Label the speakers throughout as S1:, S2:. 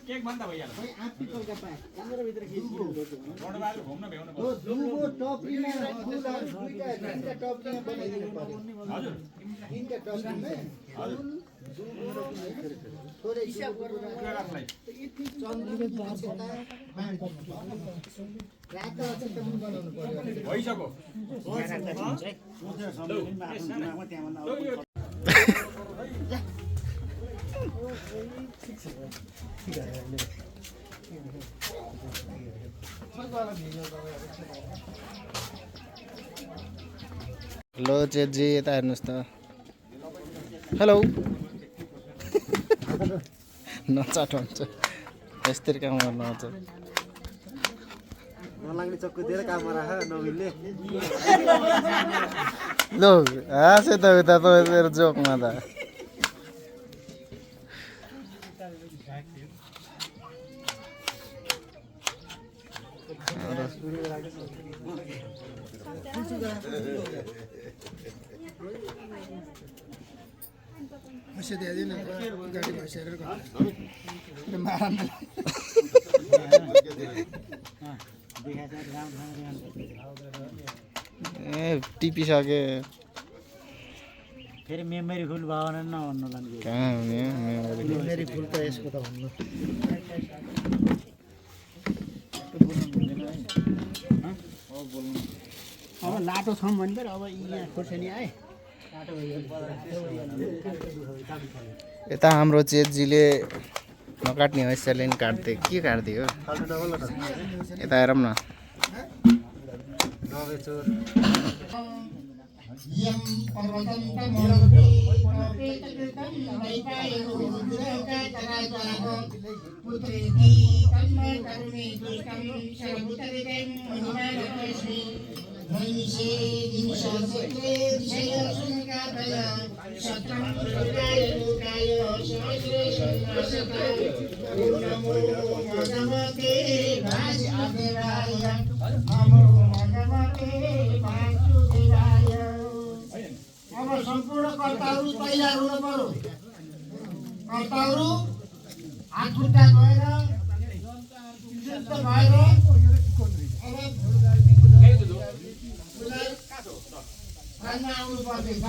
S1: Cake भन्दा भइहाल्छ
S2: भाइ आफै कलकत्ता हाम्रो भित्र के
S1: बडबार घुम्न भ्याउन
S2: हो दुगो टपरीमा फुल दुईटा तीनटा टपरीमा बनाइदिनु पर्यो
S1: हजुर
S2: तीनटा टपरीमा हजुर थोरै हिसाब गरेर यति चन्द्रले बाछेता रातो अचेत पनि बनाउनु पर्यो
S1: भइसक्यो
S3: हेलो चेतजी यता हेर्नुहोस् त हेलो नचाट हुन्छ यस्तरी काम गर्न आउँछ
S2: नलाग्ने चक्कु दिएर काममा राख नमिल्ने
S3: लो हाँसे त उता त मेरो जोकमा त
S2: पैसा दिएन गाडी भइसकेर
S3: ए टिपिसके
S2: फेरि मेमोरी फुल भावना नभन्नु लाग्यो
S3: कहाँ हुने
S2: मेमोरी फुल त यसको त भन्नु अब लाटो छौँ भने अब यहाँ खोर्सानी आए
S3: यता हाम्रो चेतजीले नकाट्ने हैसियतले नि काट्दै के काट्दियो यता हेरौँ न
S4: यम पर्वतं तमोरपेतकृतं वैपायनो दुरौकातराजाः पुत्रेति तन्मय करुणे दुष्टं सर्वोत्तरं महिमानतस्मि धैनिषे दिनशास्त्रे दिशयसुनिकातय सत्रं सुराय लोकाय सहस्रे सन्नासताय नमो भगवते वासुदेवाय नमो भगवते वासुदेवाय अब सम्पूर्ण कर्ताहरू तयार हुनु पर्यो कर्ताहरू हात खुट्टा भएर शुद्ध भएर अब आउनु पर्दैछ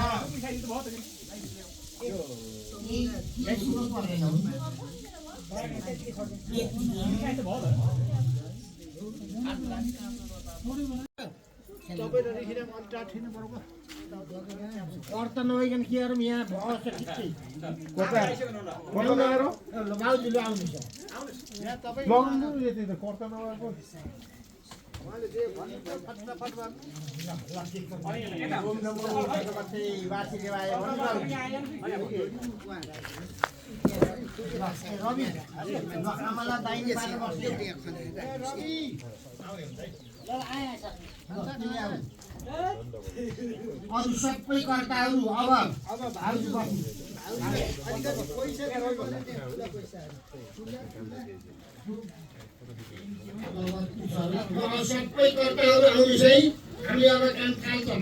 S4: कर्ता नभइकन के गरौँ यहाँ अवस्था ठिक छ गाउँदिलो आउनुहोस् अरू सबै कर्ताहरू अब भाउजू बस्नु सबै कर्ताहरू आउनुहोस् है हामी अब काम थाल्छौँ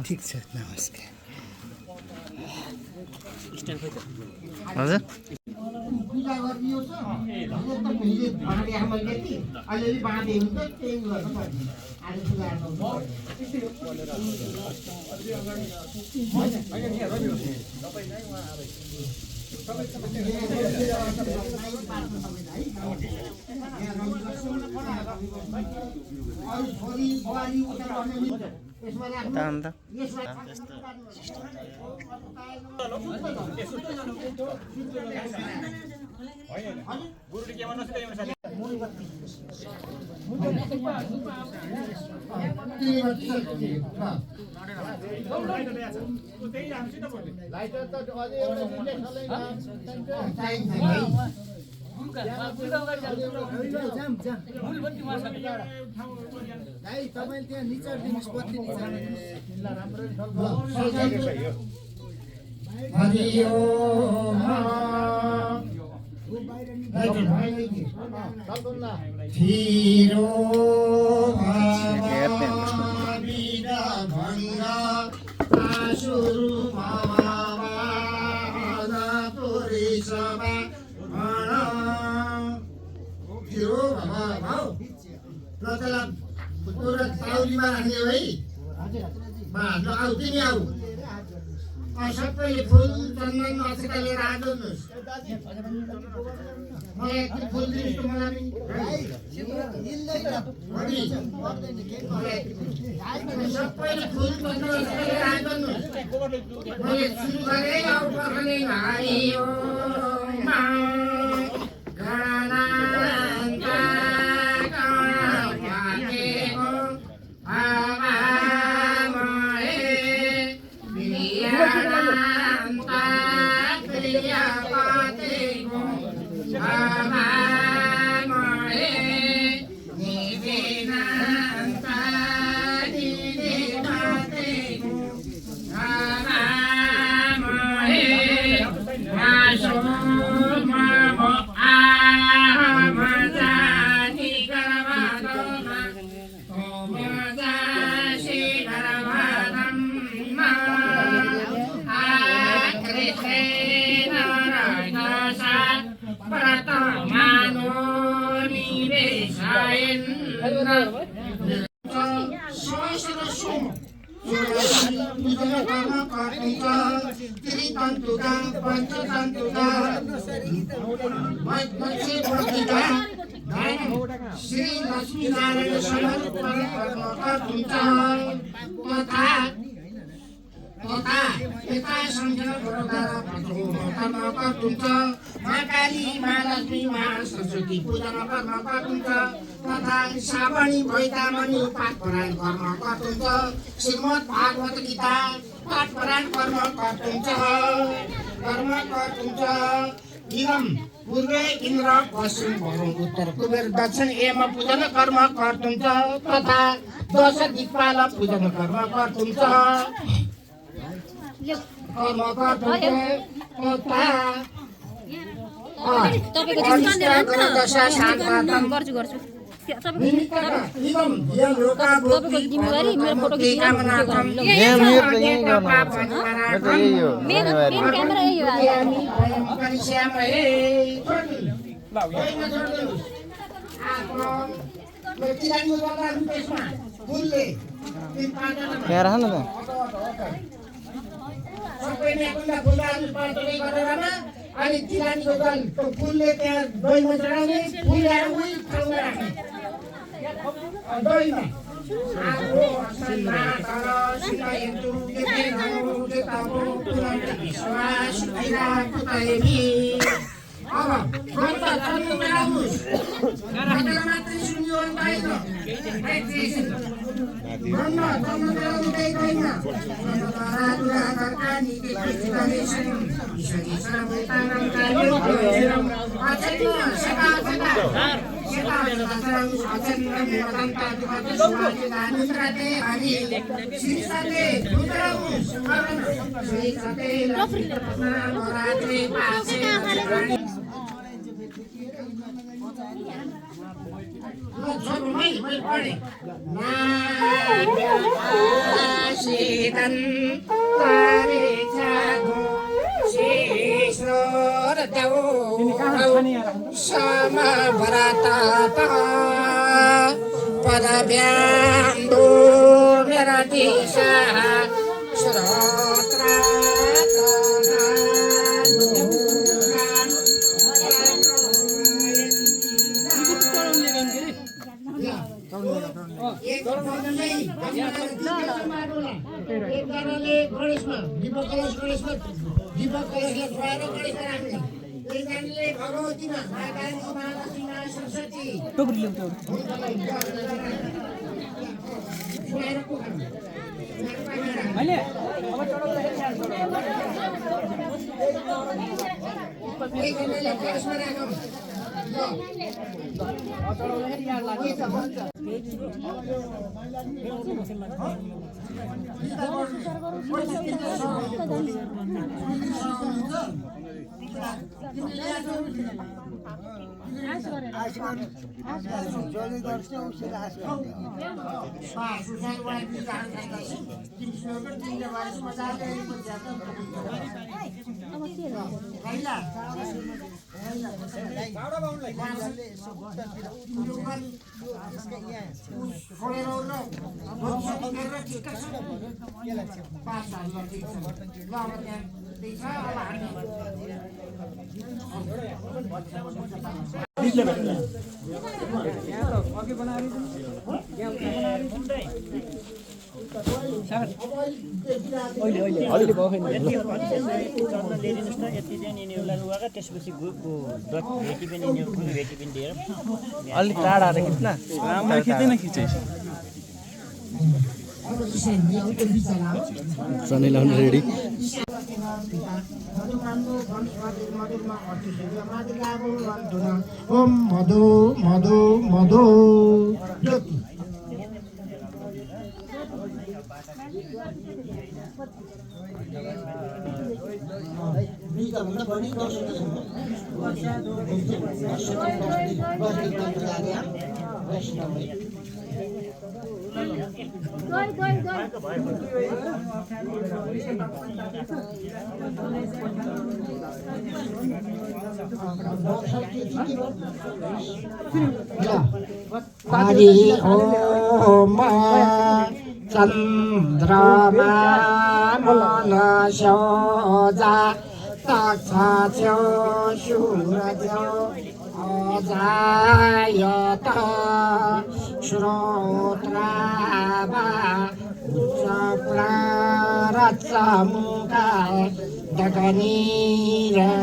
S3: ठिक छ नमस्कार हजुर
S4: पूजा गरियो छ मैले भाँडे मैले अलिअलि बाँधे हुन्छ त्यही गर्नु पर्ने आज पूजा छोरी बुहारी उता
S1: गुरुले के भन्नु छ
S2: भाइ तपाईँले त्यहाँ निचर दिनुहोस् बत्ती निचर
S4: ताउलीमा राख्ने हो है आऊ तिमी आऊ सबैले फुल चन्दन अक्षता लिएर आउनुहोस् मलाई एक फुल दिनुहोस् त मलाई सबैले फुल चन्दन अक्षता लिएर आउनुहोस् मैले सुरु गरेँ आऊ पर्खने भाइ हो श्री लक्ष्मी नारायण महाकाली महालक्ष्मी महासरस्वती पूजा कर्म गर्नुहुन्छ तथा श्रावणी भैतामणि पाठ परायण कर्म गर्नुहुन्छ श्रीमद् भागवत गीता पाठ परायण कर्म गर्नुहुन्छ इदम पूर्वे इन्द्र पश्चिम वरुण उत्तर कुबेर दक्षिण एम पूजन कर्म गर्नुहुन्छ तथा दश दिक्पाल पूजन कर्म गर्नुहुन्छ अनि तिलानीको दल फुलले त्यहाँ दहीमा चढाउने फुल ल्याएर उही ठाउँमा राख्ने दहीमा अब मात्रै सुन्यो
S3: अलिक टाढा आएर खिच्न राम्ररी खिच्दैन खिचेस् सनी लाउनु रेडी
S4: ओम मधु मधु मधु हरि ओम चन्द्रमा मनस्योजा तक्षस्यो सूर्यो अजायत श्रोत्रावा उच्चप्रारचमुका दगनीरजाय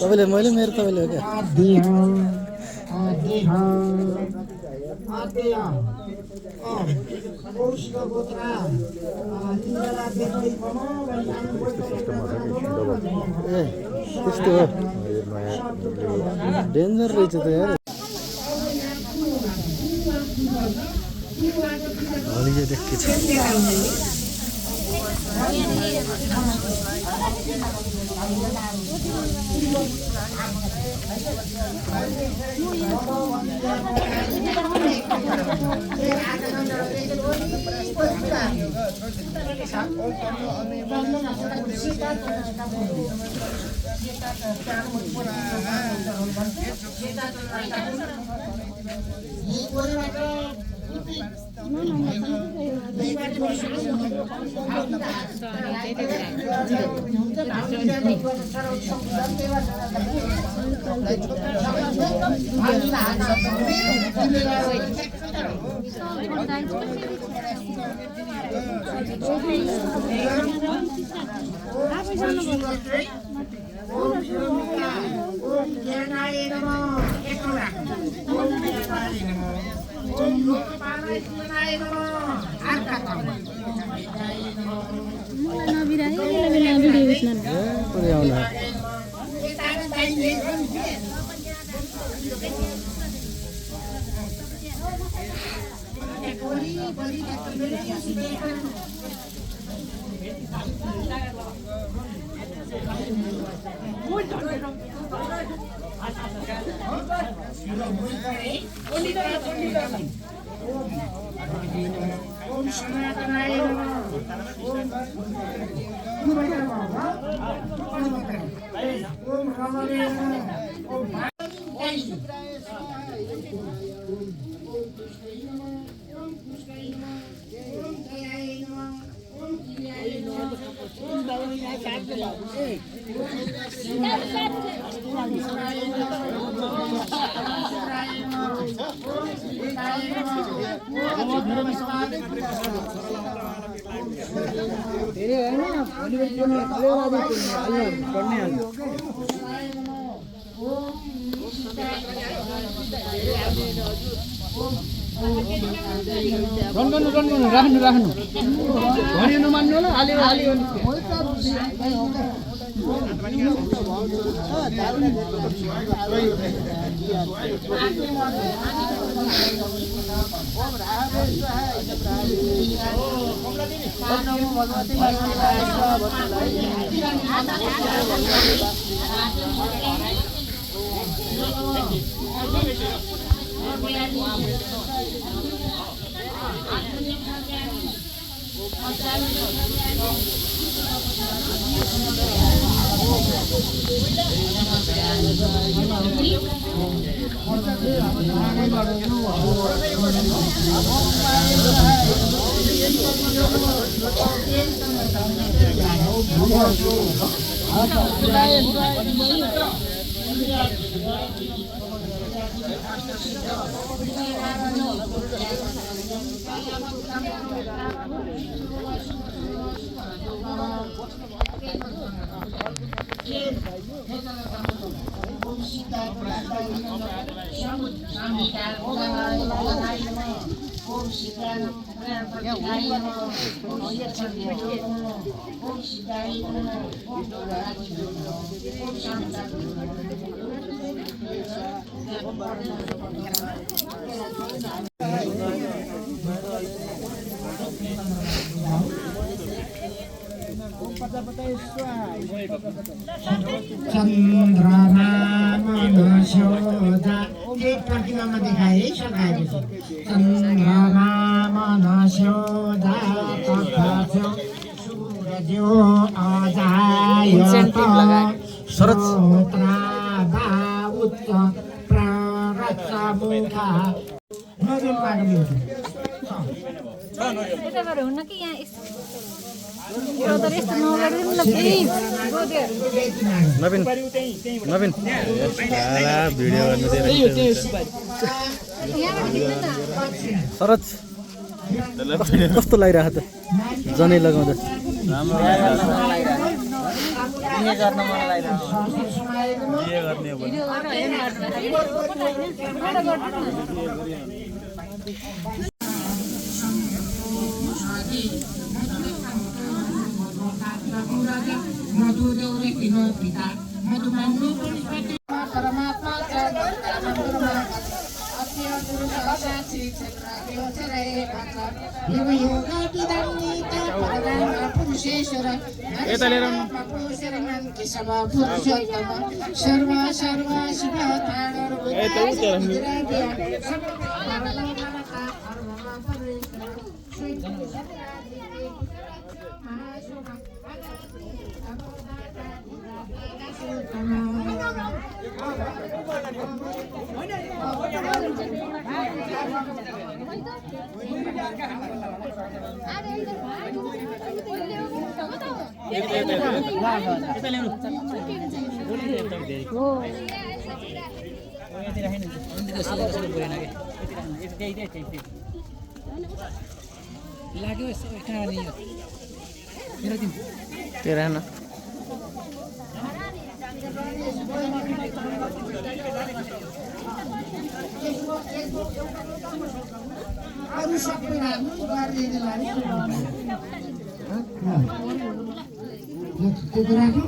S3: तपाईँले मैले मेरो तपाईँले हो क्या ए त्यस्तो हो डेन्जर रहेछ त यार हलिए देखेछ
S4: ओम सनातनाय ओम रामाय ओम
S2: राख्नु भन्यो नमान्नु होला हाल्यो चन्द्रमामनस्योदा एक प्रतिमामा देखाए है सघाएपछि चन्द्रमामनस्योदा तथास्यो सूर्यज्यो अजायत श्रोत्रादा उच्च प्ररक्षमुखा नदिन पागल
S5: यताबाट हुन्न कि यहाँ यो त यस्तो नगरिदिनु न प्लिज
S3: नवीन नवीन भिडियो गर्नु सरज कस्तो लागिरहेको त जनै लगाउँदा
S4: मधुदेवले पिनो पिता मधुमानु परमात्मा पुरुषेश्वर सर्व सर्व शिव
S3: तेरा ना
S4: अरू सबै राम्रो गरिदिनुलाई त्यो राख्नु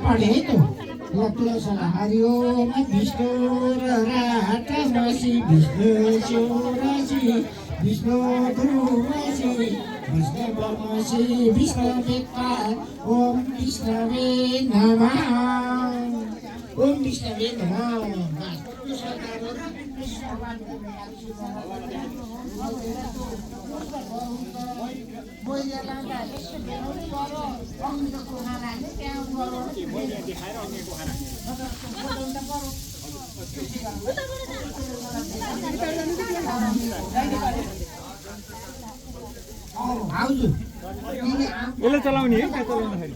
S4: पढे है तो हरिओ विष्णु रासी विष्णु शिवराशि विष्णु ध्रुवसी विष्णु ब्रह्मसी विष्णु वेत्ता ओम विष्णवे नमः ओम विष्णवे नमः।
S1: यसले चलाउने है त्यो चलाउँदाखेरि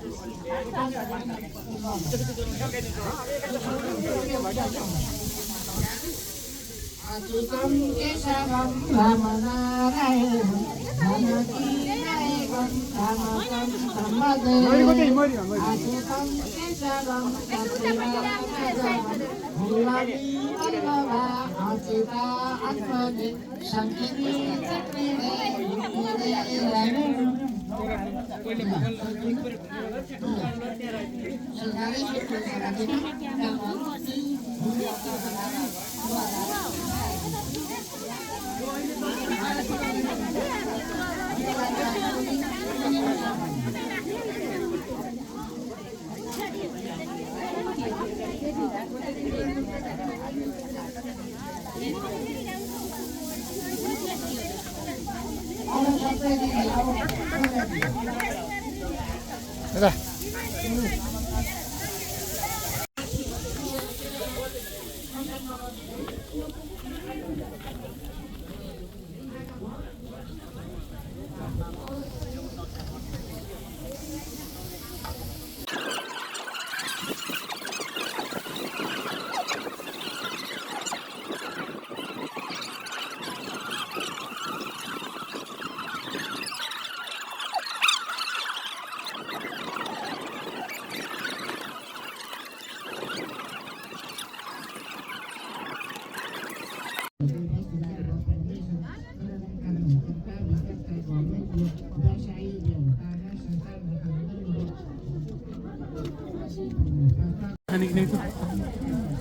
S4: अच्युतं केशवं रामनारायणं धनकीनायकं रामकं ब्रह्मदेवं अच्युतं केशवं सत्यवादवल्लभा अच्युता आत्मने शङ्किनी चक्रिणे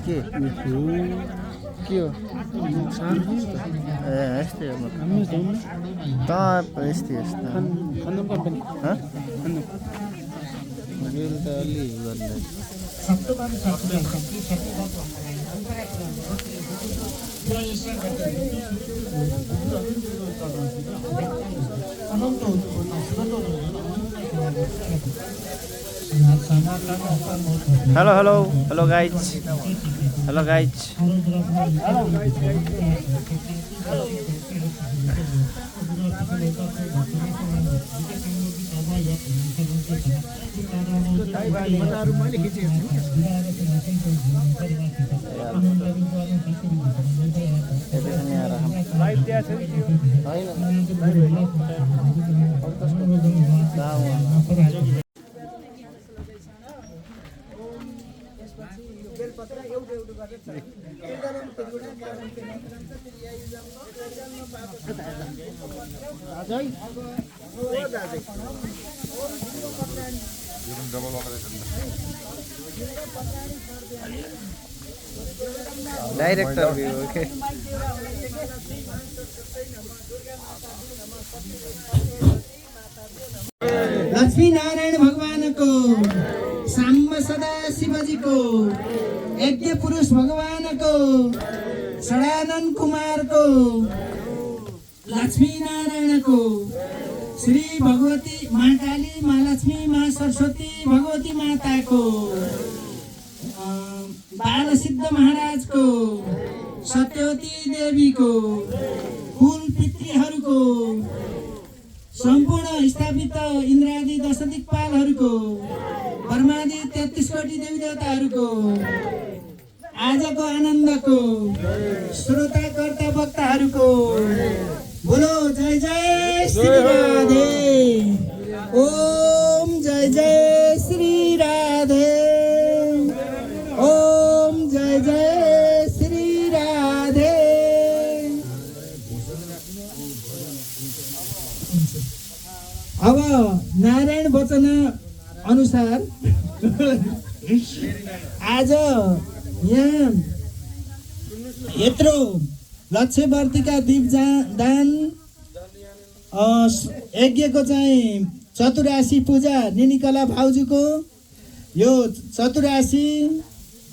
S3: के हो यस्तै हो त यस्तै यस्तो मेरो त अलि गर्दा hello guys डाइरेक्टर भी ओके
S4: लक्ष्मी नारायण भगवान को सांब सदा शिवजी को यज्ञ पुरुष भगवान को सदानंद कुमार को लक्ष्मी नारायण को श्री भगवती माँ काली माँ लक्ष्मी माँ सरस्वती भगवती माता को बाल सिद्ध महाराज को सत्यवती देवी को कुल पितृहरूको सम्पूर्ण स्थापित इन्द्रादि दश दिक्पालहरूको ब्रह्मादि 33 कोटी देवी देवताहरूको आजको आनन्दको श्रोताकर्ता वक्ताहरूको बोलो जय जय श्री राधे ओम जय जय श्री राधे ओम जय जय श्री राधे
S2: नारायण वचन अनुसार आज यहाँ यत्रो लक्ष्यवर्तीका दीपदान यज्ञको चाहिँ चतुरासी पूजा निनिकला भाउजूको यो चतुरासी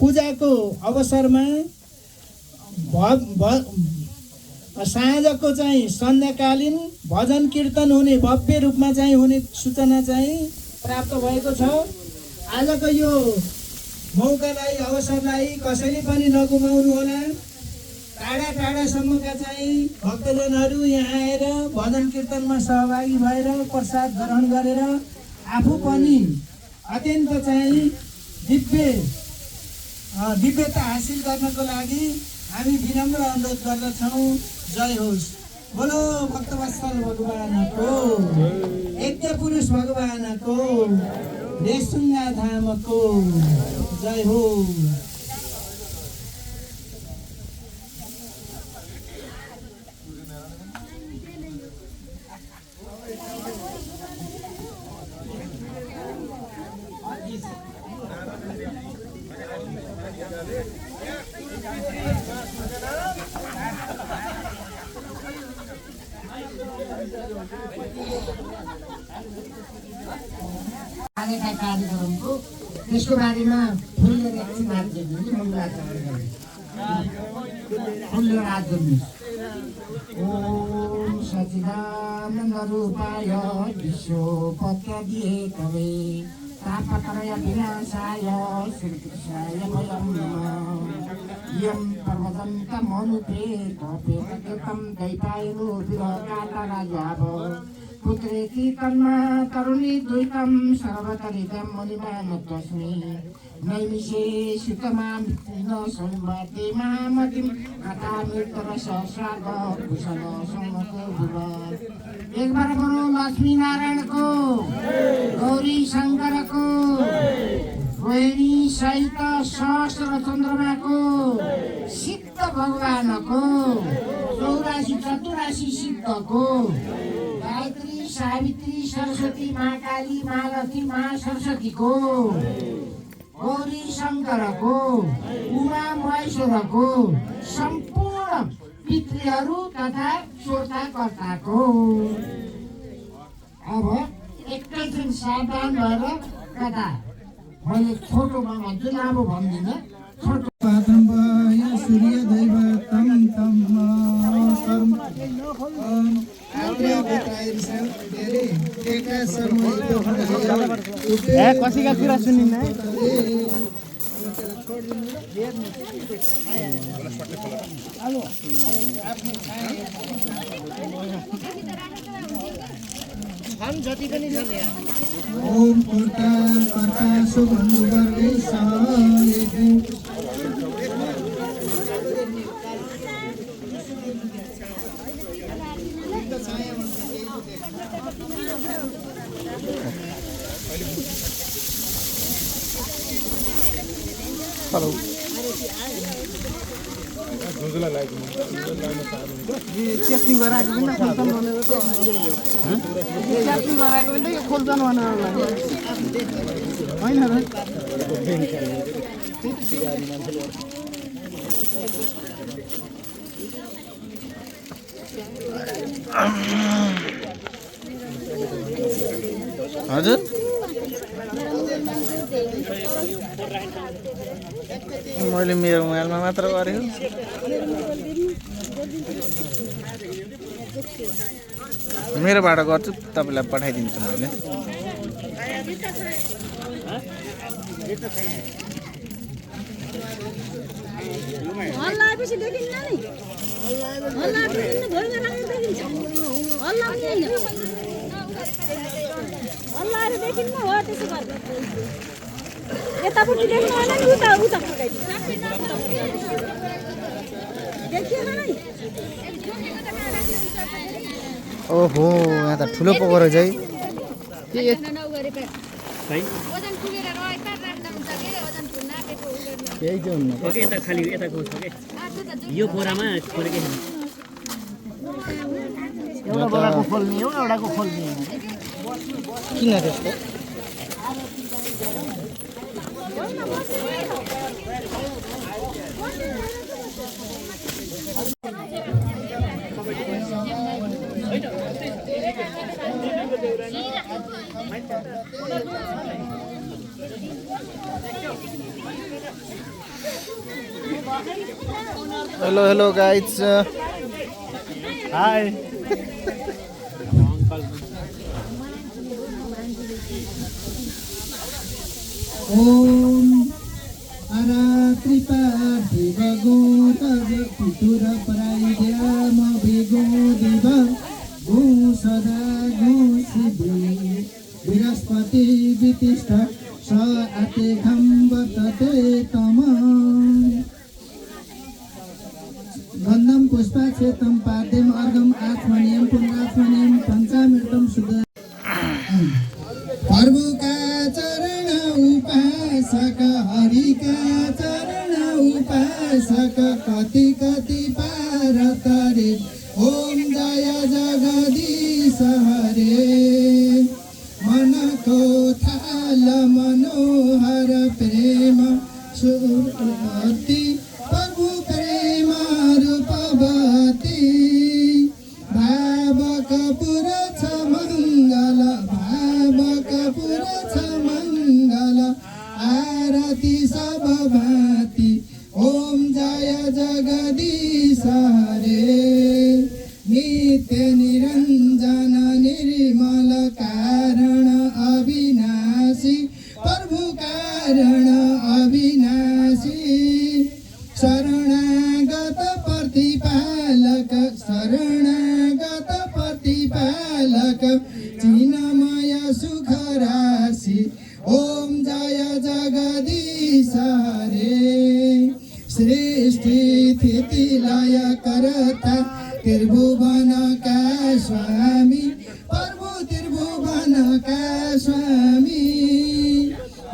S2: पूजाको अवसरमा साँझको चाहिँ सन्ध्याकालीन भजन कीर्तन हुने भव्य रूपमा चाहिँ हुने सूचना चाहिँ प्राप्त भएको छ। आजको यो मौकालाई अवसरलाई कसैले पनि नगुमाउनु होला। टाढा टाढासम्मका चाहिँ भक्तजनहरू यहाँ आएर भजन कीर्तनमा सहभागी भएर प्रसाद ग्रहण गरेर आफू पनि अत्यन्त चाहिँ दिव्यता हासिल गर्नको लागि हामी विनम्र अनुरोध गर्दछौँ। जय होस्। बोलो भक्तवत्सल भगवानको, यज्ञ पुरुष भगवानको, रेसुङ्गा धामको जय हो।
S4: कार्यक्रमको त्यसको बारेमा फुलेर एकछिन हात जोड्नु फुलेर हात जोड्नु। ओम सच्चिदानन्द रूपाय विश्वोपत्यादिहे कवे तापत्रय विनाशाय श्रीकृष्णाय वयं नमः। यं पर्वतन्तमनुपे कपेतकृतं दैपायनो विरहकातराजाव पुत्रेति तन्मा तरुणी द्वैतं सर्वतरितं मुनिमानतस्मि नैमिषे सुतमां न संवादे मामतिं कथामृतरसस्वाद भूषण सम्मको विवाद। एक बार बोलो लक्ष्मी नारायण को, गौरी शंकर को, रोहिणी सहित सहस्र चंद्रमा को, सिद्ध भगवान को, 84 सिद्ध को, गायत्री सावित्री सरस्वती महाकाली महालक्ष्मी महासरस्वती को, गौरी शंकर को, उमा महेश्वर को, संपूर्ण पितृहरू तथा श्रोताकर्ता को। अब एकैछिन सावधान भएर कथा मैले छोटोमा भन्छु, लामो भन्दिनँ। छोटो सूर्य दैव तम तम
S3: कसैका कुरा सुनिन्न।
S2: ओम कर्ता कर्ता सुबन्धु वर्गे
S3: हेलो
S2: टेस्टिङ गराएको पनि खोल्छन् भनेर त टेस्टिङ गराएको पनि त यो खोल्छन् भनेर होइन र
S3: हजुर मैले मेरो मोबाइलमा मात्र गरेको। मेरोबाट गर्छु, तपाईँलाई पठाइदिन्छु मैले।
S5: यतापट्टि देख्नु होइन नि, उता उता पकाइदिनु देखिएन नै।
S3: ओहो, यहाँ त ठुलो पो रहेछ है। यही चाहिँ हुन्न।
S1: यता खाली यताको छ के यो बोरामा खोलेकै छैन।
S2: एउटा बोराको खोल्ने हो, एउटाको खोल्ने हो।
S3: किन त्यस्तो हेलो गाइज
S1: हाय
S2: ओम आरात्रिपा दिवगो तज पितुर पराइद्या म बेगो दिव गो सदा गो सिद्धि बृहस्पति वितिष्ठ स आते खम वर्तते तम गन्धम पुष्पाक्षेत्रम पाद्यम अर्घम आत्मनियम पुण्डात्मनियम पञ्चामृतम शुद्ध प्रभुका चरण उपासक हरिका चरण उपासक कति कति पार तरे ओम जय जगदीश हरे मनको थाल मनोहर प्रेम सुरति प्रभु प्रेम रूपवती भावक पुर छ मङ्गल भावक पुर छ मङ्गल आरती सब भाति ओम जय जगदीश हरे नित्य निरञ्जन निर्मल कारण अविनाशी प्रभु कारण अविनाशी शरणागत प्रतिपालक शरणागत प्रतिपालक चिन्मय सुख राशि ओम जय जगदीश हरे सृष्टि स्थिति लय करता त्रिभुवन का स्वामी प्रभु त्रिभुवन का स्वामी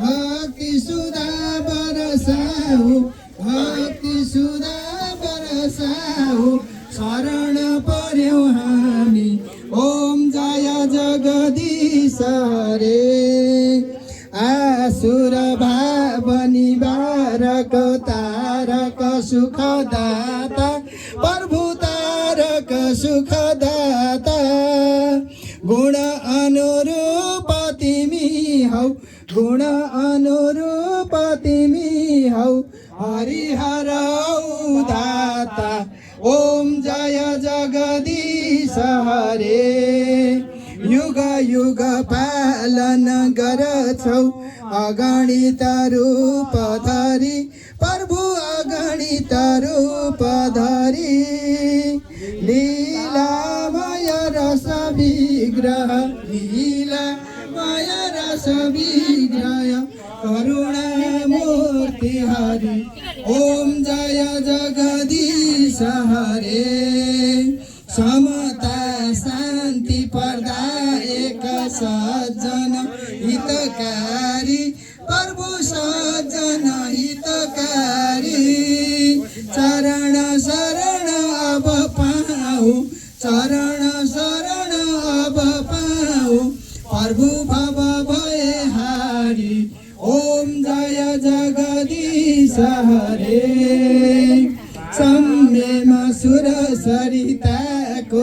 S2: भक्ति सुधा बरसाऊ भक्ति सुधा बरसाऊ शरण पर्यौ हामी ओम जय जगदीश हरे आसुर भाव निवारक तारक सुखदाता प्रभु तारक सुखदाता गुण अनुरूप तिमी हौ गुण अनुरूप तिमी हौ हरिहर दाता ओम जय जगदीश हरे युग युग पालन गर्छौ अगणित रूप धरी प्रभु अगणित रूप धरी लीलामय रस विग्रह लीलामय रस विग्रह करुणा मूर्ति हरि ओम जय जगदीश हरे समता शान्ति प्रदायक सज्जन हितकारी प्रभु सज्जन हितकारी चरण शरण अब पाऊ चरण शरण अब पाऊ प्रभु भव भय हारी ओम जय जगदीश हरे सम्यम सुर सरिताको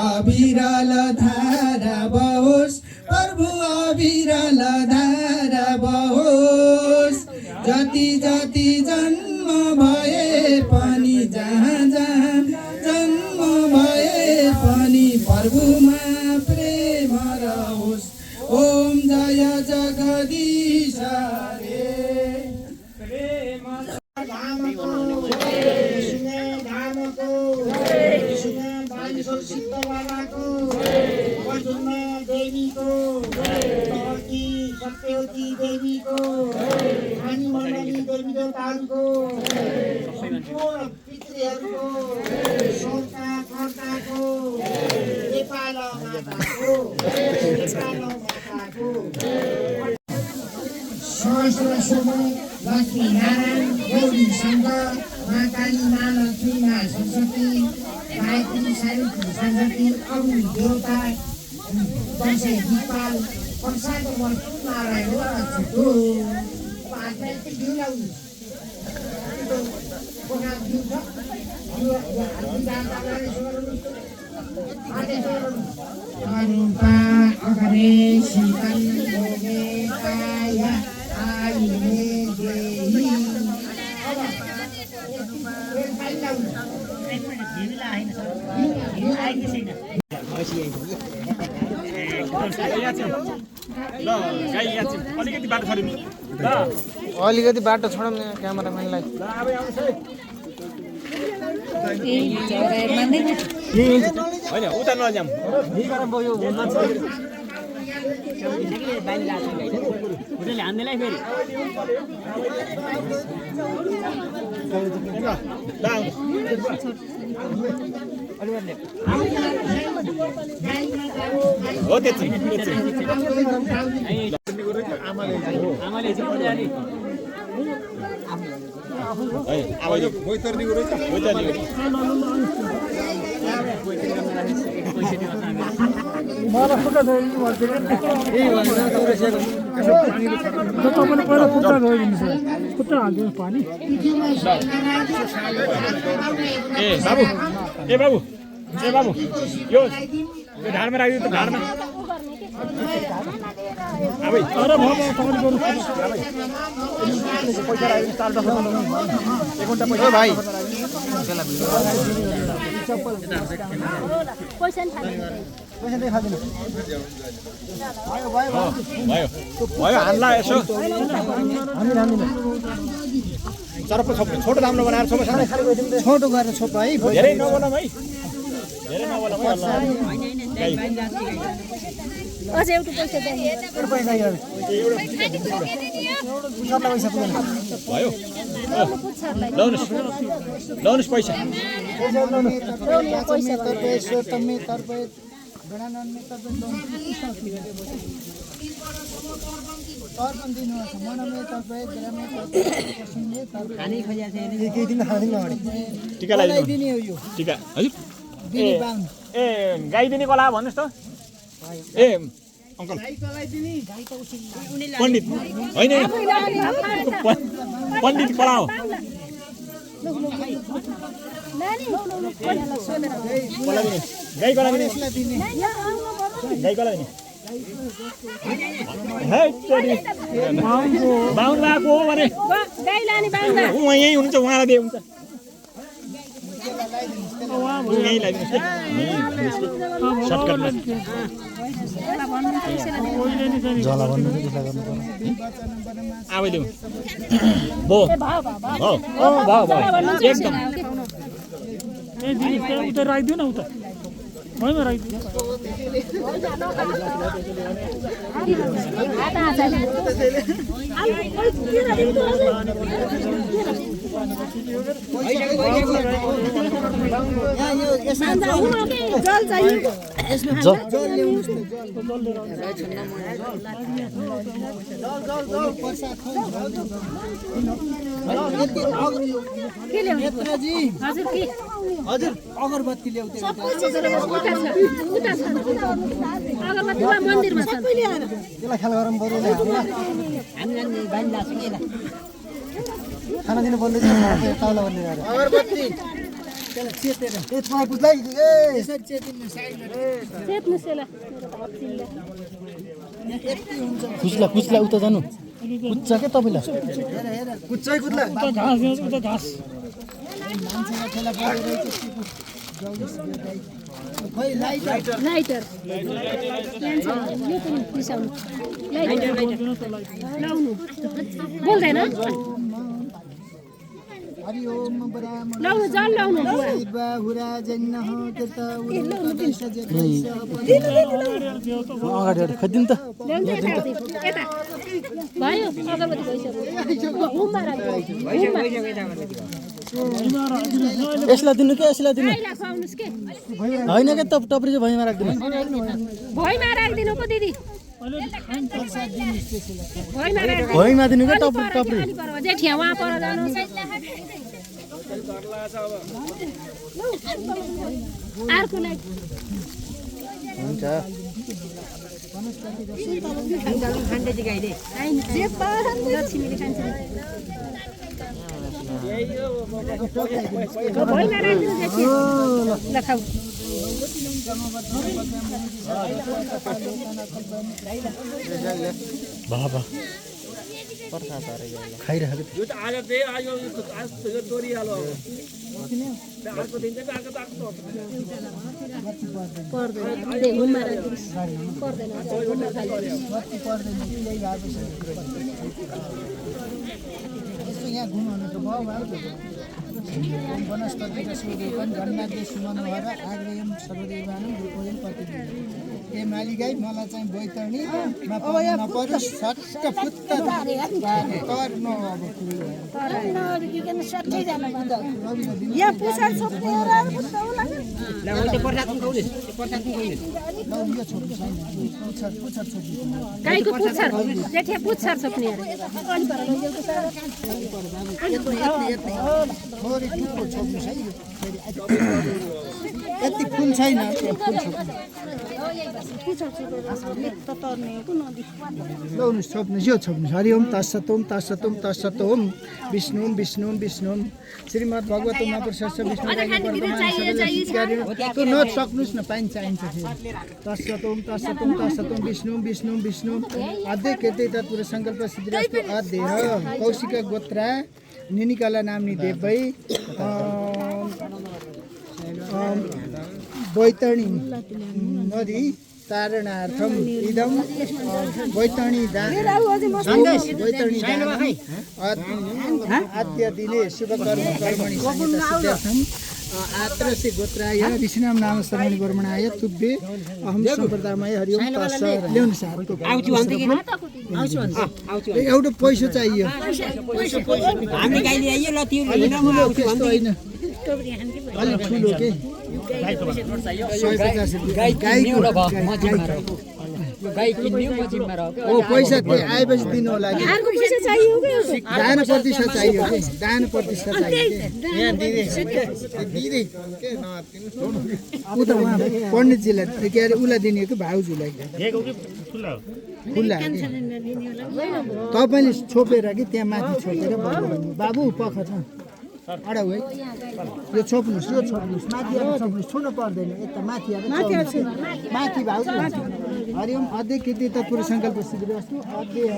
S2: अविरल धारा बहोस् प्रभु अविरल धारा बहोस् जति जति जन्म भए पनि जहाँ जहाँ जन्म भए पनि प्रभुमा प्रेम रहोस् ओम जय जगदीश हरे प्रेम
S4: सत्यवती देवीको अनि मण्डली देवी देवताहरूको पितृहरूको सोता कर्ताको नेपाल माताको सहस्र शोभन लक्ष्मी नारायण गौरी शङ्कर मा काली मा लक्ष्मी मा सरस्वती गायत्री सावित्री सरस्वती अरू देवता दसैँ दिपाल प्रसादको वस्तु नारायण छु पाँचमा यति घिउ ल्याउनु कोना घिउ छ घिउ अरूपा अगरे शीतल भोगे आया आइने देही
S1: अलिकति बाटो छोड्यौँ ल
S3: अलिकति बाटो छोडौँ न क्यामेराम्यानलाई
S1: होइन उता नजाऊँ हान्नेलाई फेरि हो त्यति आमाले
S2: तपाईँले पहिला खुट्टा धोइदिनुहोस् खुट्टा हालिदिनुहोस् पानी
S1: ए बाबु यो ढाडमा राखिदिनु त ढाडमा
S3: भाइ
S1: भयो हान्ला यसो चरप्पो छोटो राम्रो बनाएर छोपो
S2: छोटो गरेर छोप है
S1: धेरै नबोलाम है धेरै नबोलाम
S5: अझ एउटा पैसा
S1: भयो लाउनुहोस् पैसा टिका लगाइदिनु टिका हजुर ए गाई दिने कला भन्नुहोस् त ए अङ्कल पण्डित होइन पण्डित कला हो गाई कला दिने गाई कला दिने बाहुन लगाएको हो भने उहाँ यहीँ हुनुहुन्छ उहाँलाई दिए हुन्छ यहीँ लगाइदिनुहोस् सर्टकटमा आइदेऊ भयो एकदम
S2: उता राखिदिउ न उता भैमा राखिदिउ
S5: हजुर
S2: अगरबत्ती ल्याउँदै
S5: मन्दिरमा
S2: त्यसलाई ख्याल गरौँ बरु खाना दिनु पर्ने ताउला भन्ने अगरबत्ती त्यसलाई चेतेर यसरी चेतिनु
S3: कुच्ला कुच्ला उता जानु कुच्चा के तपाईँलाई
S2: कुच्चै कुच्ला घाँस मान्छेलाई खेला
S5: लाइटर बोल्दैन
S2: हरिओम
S5: लाउनु जल लाउनु
S3: अगाडि खोजिदिनु त
S5: भयो अगरबत्ती
S3: यसलाई दिनु कि यसलाई दिनु होइन क्या टपरी चाहिँ भैँमा राखिदिनु
S5: भैँमा राखिदिनु पो दिदी
S3: भैँमा दिनु क्या टपरी
S5: जेठिया उहाँ पर जानु अर्को
S3: हुन्छ बाबा खाइरहेको
S1: यो त आज त्यही आयो आज यो तोरी हालो अर्को दिन चाहिँ आएको त
S2: यहाँ घुमाउनु त भयो वनस्पति सूर्यपन गन्नाद्य सुमन भएर आग्रयम सर्वदेवानम रूपोयम प्रतिदिन ए मालिगाई मलाई चाहिँ बैतरणी नपरोस् सट्ट फुत्त तर अब
S5: गाईको पुच्छर जेठे पुच्छर छोप्ने
S2: थोरै टुप्पो छोप्नुहोस् है यो यति फुल छैन लाउनुहोस् छोप्नुहोस् यो छोप्नुहोस् हरि ओम तत्सतोम तत्सतोम तत्सतोम विष्णुम विष्णुम विष्णुम श्रीमद् भगवत महापुरुष विष्णु त्यो नोट सक्नुहोस् न पाइन्छ चाहिन्छ तत्सतोम तत्सतोम तत्सतोम विष्णुम विष्णुम विष्णुम अध्यय केते तत्पुरुष सङ्कल्प सिद्धिरस्तु अध्यय कौशिक गोत्रा निनिकाला नाम्नी देवै बैतरणी नदी तारणार्थम इदम बैतरणी आद्य दिने शुभकर्म कर्मणि सिद्ध्यर्थम आत्रस्य गोत्राय ऋषिनाम नाम शरणि वर्मणाय तुभ्ये अहम सम्प्रदायमय हरि ओम तत्सत् ल्याउनु साथको एउटा पैसा चाहियो
S6: हामी गाई ल्याइयो ल त्यो लिन म आउँछु
S2: होइन अलि ठुलो के 150
S6: गाई किन्यो म जिम्मा रह्यो
S2: ओ पैसा त्यही आएपछि दिनु होला कि
S5: अर्को पैसा चाहियो
S2: दान प्रतिशत चाहियो कि दान प्रतिशत चाहियो यहाँ दिँदै उता उहाँ पण्डितजीलाई के अरे उसलाई दिने कि भाउजूलाई खुल्ला तपाईँले छोपेर कि त्यहाँ माथि छोपेर बाबु पखर अडा है यो छोप्नुहोस् माथि आएर छोप्नुहोस् छुनु पर्दैन यता माथि आएर माथि भाउजू हरि ओम अध्यय कृति तत्पुरुष सङ्कल्प सिद्धिरस्तु अध्यय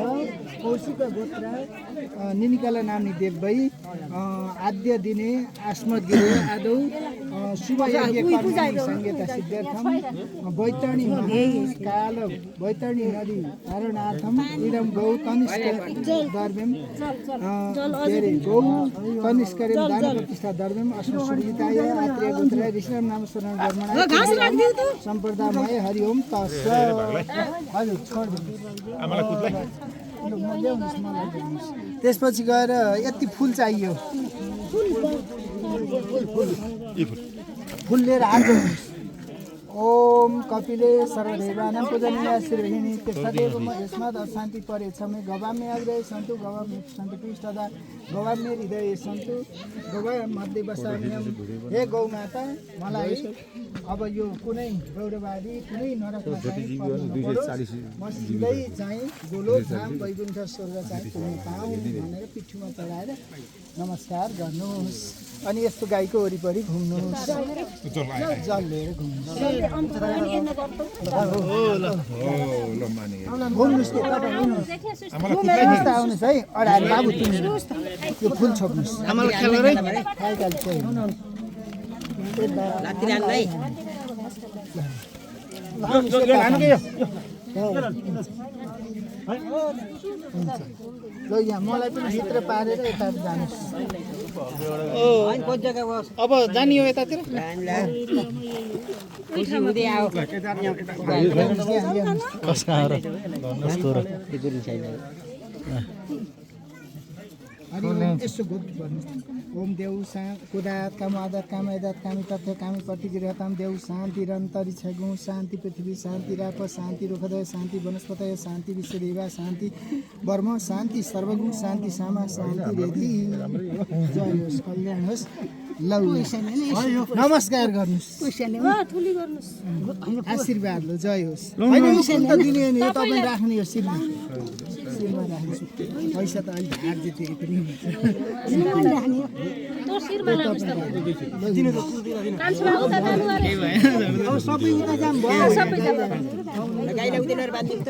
S2: कौशिक गोत्र निनिकाला नाम्नी देवै आद्य दिने आस्मद्गिरे आदौ शुभ यज्ञ कर्मणि संहिता सिद्ध्यर्थम बैतरणी काल बैतरणी नदी तारणार्थम इदम गौ कनिष्ठ दर्भेम गौ कनिष्ठ दान प्रतिष्ठा दर्भेम अस्म सुरजिताय आत्रेय गोत्राय ऋषिनाम नाम शरण वर्मणाय सम्प्रदायमय हरि ओम तत्सत् हजुर त्यसपछि गएर यति फुल चाहियो फुल लिएर हात जोड्नुहोस् ओम कपिले सर्वदेवानां पूजनीय श्रीहिनी सदैव म यस्मात् अशान्ति परेछ मे गवामे अग्रे सन्तु गवामे सन्तु पृष्ठदा गवामे हृदय सन्तु गवा मध्ये बसाम्यम हे गौ माता मलाई अब यो कुनै गौरवादी कुनै नरकमा म सिधै चाहिँ गोलो धाम वैकुण्ठ स्वर्ग चाहिँ पुग्न पाऊँ भनेर पिठ्युमा चढाएर नमस्कार गर्नुहोस् अनि यस्तो गाईको वरिपरि घुम्नुहोस् जल लिएर घुम्नुहोस् आउनुहोस् है अडाएर बाबु यो फुल छोप्नुहोस् ल यहाँ मलाई पनि भित्र पारेर यता जानुहोस् अब जाने हो यतातिर यसो गोप्ती भन्नुहोस् ओम देव कुदात काम आदात काम एदात कामी तथ्य कामी प्रतिगृहताम देव शान्ति रन्तरी छगु शान्ति पृथ्वी शान्ति राप शान्ति रुखदय शान्ति वनस्पतय शान्ति विश्वदेवा शान्ति वर्म शान्ति सर्वगुण शान्ति सामा शान्ति रेधी जय होस् कल्याण होस् नमस्कार गर्नुहोस् आशीर्वाद लो जय होस् होइन यो फुल त दिने नि तपाईँ राख्ने हो शिरमा राख्नु पैसा त अलिक हार जति पनि
S5: तो शिरमा लानुहोस् तपाईँ कान्छा उता जानु अरे
S2: अब सबै उता जाम भयो
S5: सबै जानु
S6: गाईलाई उतिर बाँधिदिउँ त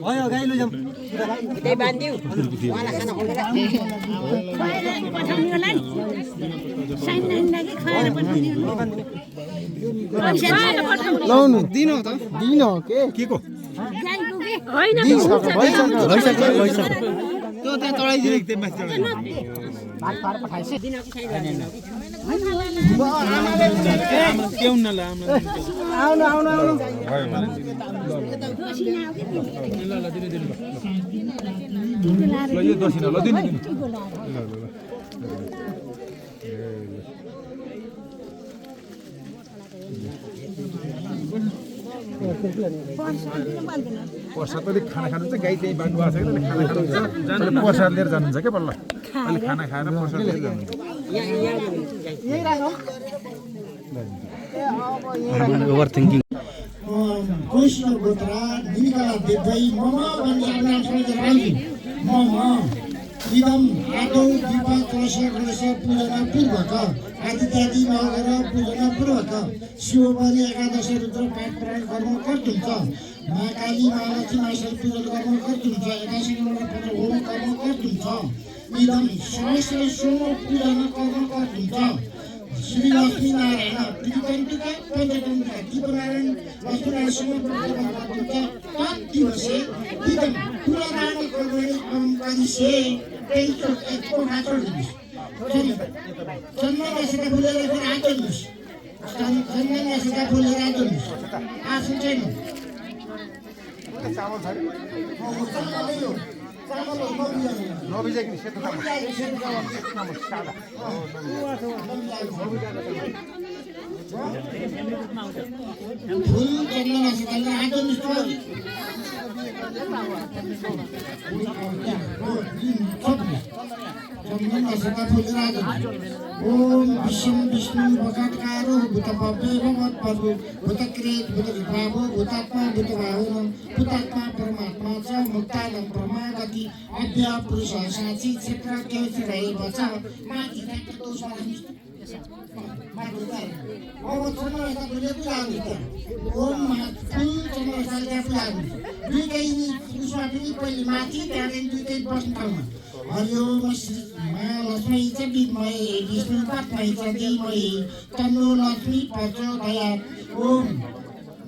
S3: भयो गाई लैजाउँ
S6: त्यही बाँधिदिउँ उहाँलाई खाना खुवाएर
S5: पठाउने होला नि साइन नाइन लागि खुवाएर पठाउने
S3: लाउनु दिन हो त दिन हो के को
S5: गाईको के होइन
S3: त्यो त्यहाँ चढाइदिनु
S6: दिन कि छैन
S2: आउनु आउनु आउनु
S1: यो दसिना ल दिनु प्रसाद पनि खाना खानुहुन्छ गाई त्यही बाँड्नु भएको छ कि खाना खानुहुन्छ जानु प्रसाद लिएर जानुहुन्छ क्या बल्ल अहिले खाना खाएर प्रसाद लिएर जानुहुन्छ
S3: ओभर थिङ्किङ
S4: कृष्ण गोत्रा निकला देवै मम भन्ने मम इदम आदौ दीप कलश कलश पूजना पूर्वक आदित्यादि नगर पूजना पूर्वक शिवबली एकादश रुद्र पाठ पुराण कर्म गर्नुहुन्छ महाकाली महालक्ष्मी मासेर पूजन कर्म गर्नुहुन्छ एकादशी नवरात्र होम कर्म गर्नुहुन्छ इदम सहस्र सोम पूजना कर्म गर्नुहुन्छ श्री लक्ष्मी नारायण त्रिकण्ठिका पञ्चतन्त्रिका दीपनारायण लक्ष्मीनारायणसँग पूजन गर्नुहुन्छ तत् दिवसे इदम पुराण कर्मणि अङ्करिसे तेलको एकको हात दिनुहोस् चन्दन नसेका फुलेर फेरि हात दिनुहोस् चन्दन नसेका फुलेर हात दिनुहोस् आफू छैन फुल चन्दन नसेका हात दिनुहोस् ओम विष्णु विष्णु भगतकारो भूतपवे भगवत्परु भूतक्रेत भूतविभावो भूतात्मा भूतभावो भूतात्मा परमात्मा च मुक्तानं परमागति अभ्य पुरुष साक्षी क्षेत्र के रहेको छ माथि दोषमा अब चन्द्रमासा भुले पुलाग्नु त ओम फुल चन्द्रमासाले पुलाग्नु दुईटै उसमा पनि पहिले माथि त्यहाँदेखि दुईटै बस्नु ठाउँमा हरिओम श्री महालक्ष्मी च विद्महे विष्णु पत्नी च धीमहि तन्नो लक्ष्मी प्रचोदयात् ओम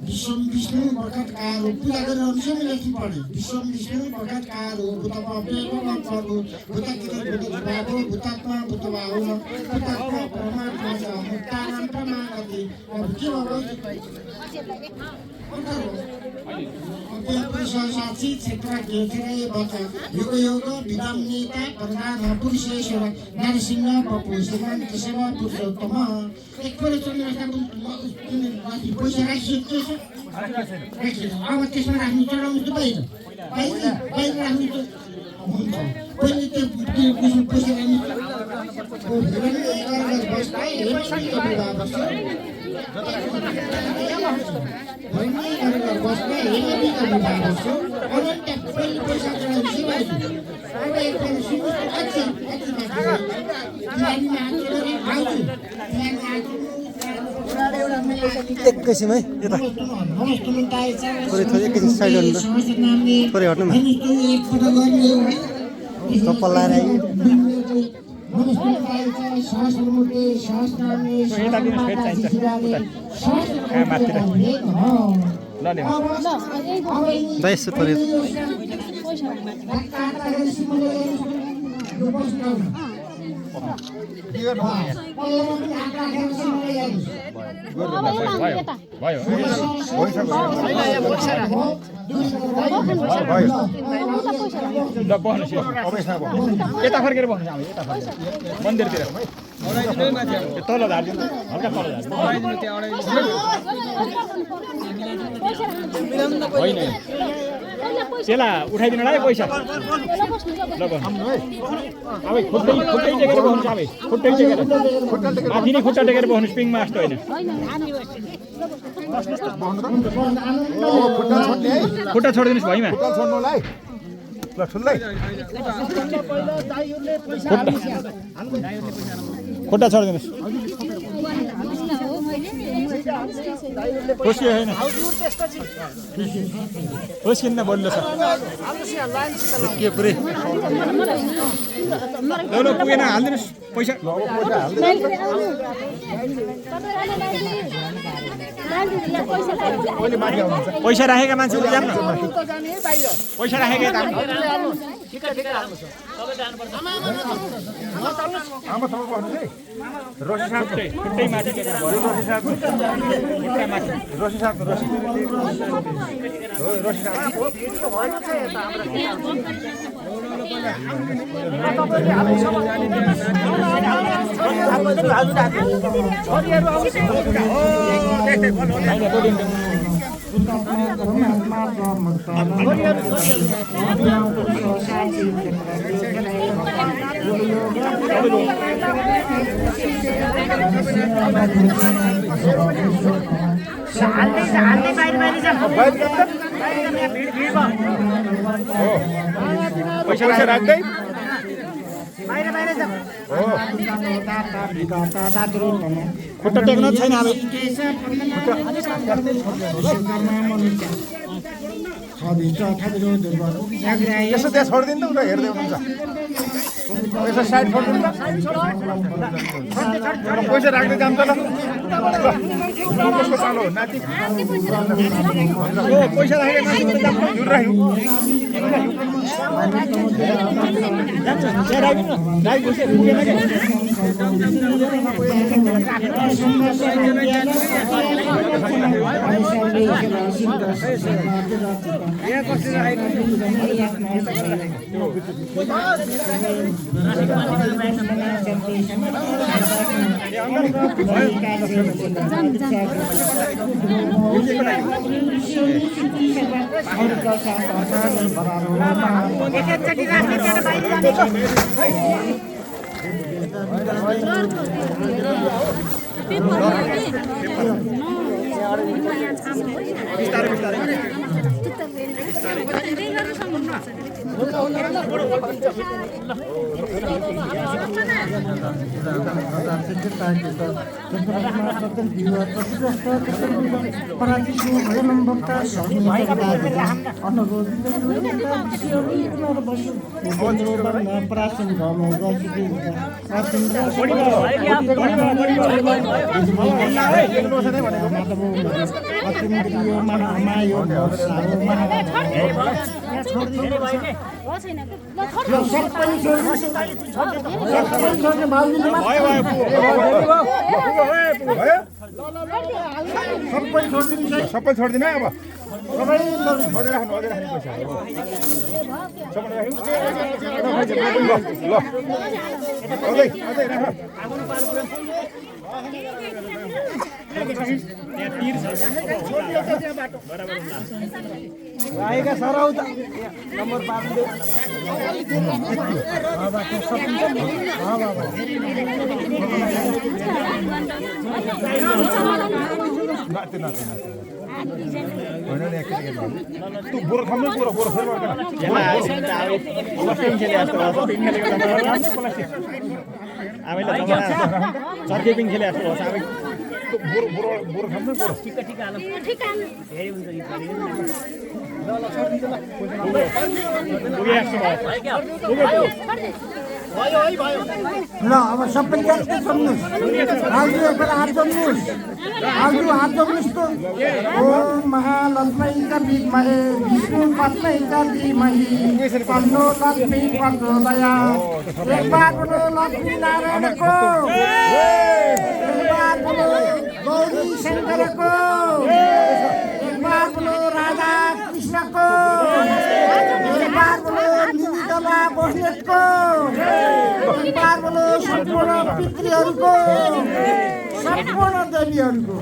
S4: विश्वम विष्णु भगतकारो पूजा गरेर चाहिँ लेख्नु पर्यो विश्वम विष्णु भगतकारो भूतपवे भगवत्परु भूतक्रेत भूतविभावो भूतात्मा भूतभावो भूतात्मा परमात्मा च मुक्तानं परमागति अब के भयो साक्षी क्षेत्र युग युग विदम नेता प्रधान पुरुषेश्वर नरसिंह पपु श्रीमान केशव पुरुषोत्तम एकपल्ट चन्द्रमासा पैसा राखिसकेको छ अब त्यसमा राख्नु चढाउनु त बाहिर बाहिर राख्नु त हुन्छ पहिले त्यो पैसा राख्नु
S3: एकैछिन है यता थोरै एकैछिन साइड गर्नु त थोरै हट्नु न चप्पल लाएर आइयो यसो थोरै
S1: यता फर्केर बस्नु यता फर्केर मन्दिरतिर तल झारिदिनु हल्का तल झारिदिनु होइन चेला उठाइदिनु है पैसा ल अब खुट्टै टेकेर बस्नुहोस् अब खुट्टै टेकेर माथि नै खुट्टा टेकेर बस्नुहोस् पिङमा जस्तो होइन खुट्टा छोडिदिनुहोस् भैमा खुट्टा छोडिदिनुहोस् खुसी होइन खुसी किन बोल्नु छ के पुरै ल पुगेन हालिदिनुहोस् पैसा पैसा राखेका मान्छेले जानु पैसा राखेका खुट्टै माथि पैसा राख्दै खुट्टा टेक्न छैन अब यसो त्यहाँ छोडिदिनु त उता हेर्दै हुनुहुन्छ यसो साइड छोडिदिनु त पैसा राख्दै जान्छ ल कसको चालो हो नाति पैसा राखेको सबै छोडिदिनु है अब सबै राख्नु पैसा आएगा सारा होता नंबर 5 तू बुरा खाने पूरा फिर चर्के पिङ खेले जस्तो होस् आबै बुरा खाने पूरा
S4: ल अब सबै जाति सुन्नुस् आजु एकपल्ट हात जोड्नुस् हात जोड्नुस् त ओम महालक्ष्मीका विद्महे विष्णु पत्नीका धीमहि तन्नो लक्ष्मी प्रचोदयात् एक बार बोलो लक्ष्मी नारायणको एक बार बोलो गौरी शंकरको एक बार बोलो राधा कृष्णको एक बार बोलो निधिकला बस्नेतको एक बार बोलो सम्पूर्ण पितृहरूको सम्पूर्ण देवीहरूको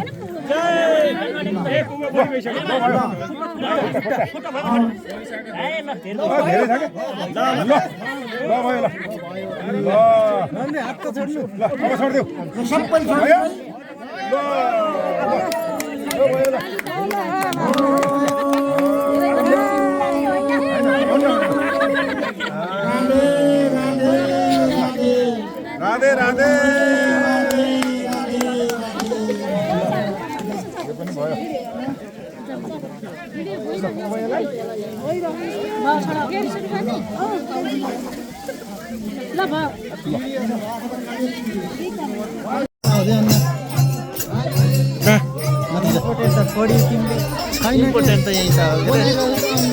S7: राधे राधे
S3: इम्पोर्टेन्ट त यही छ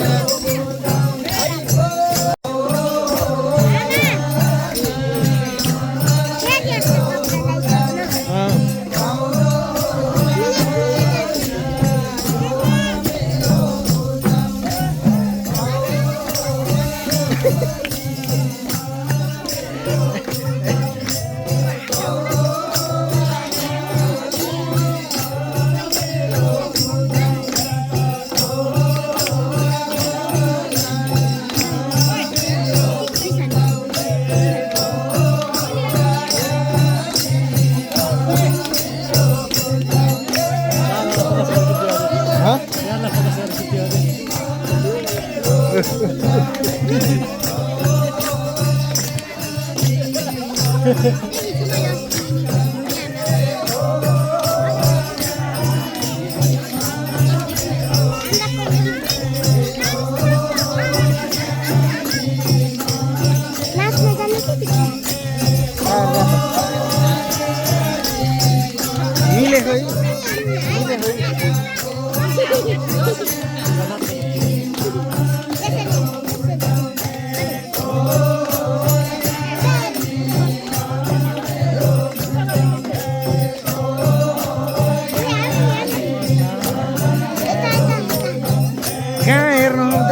S3: कहाँ हेर्नु त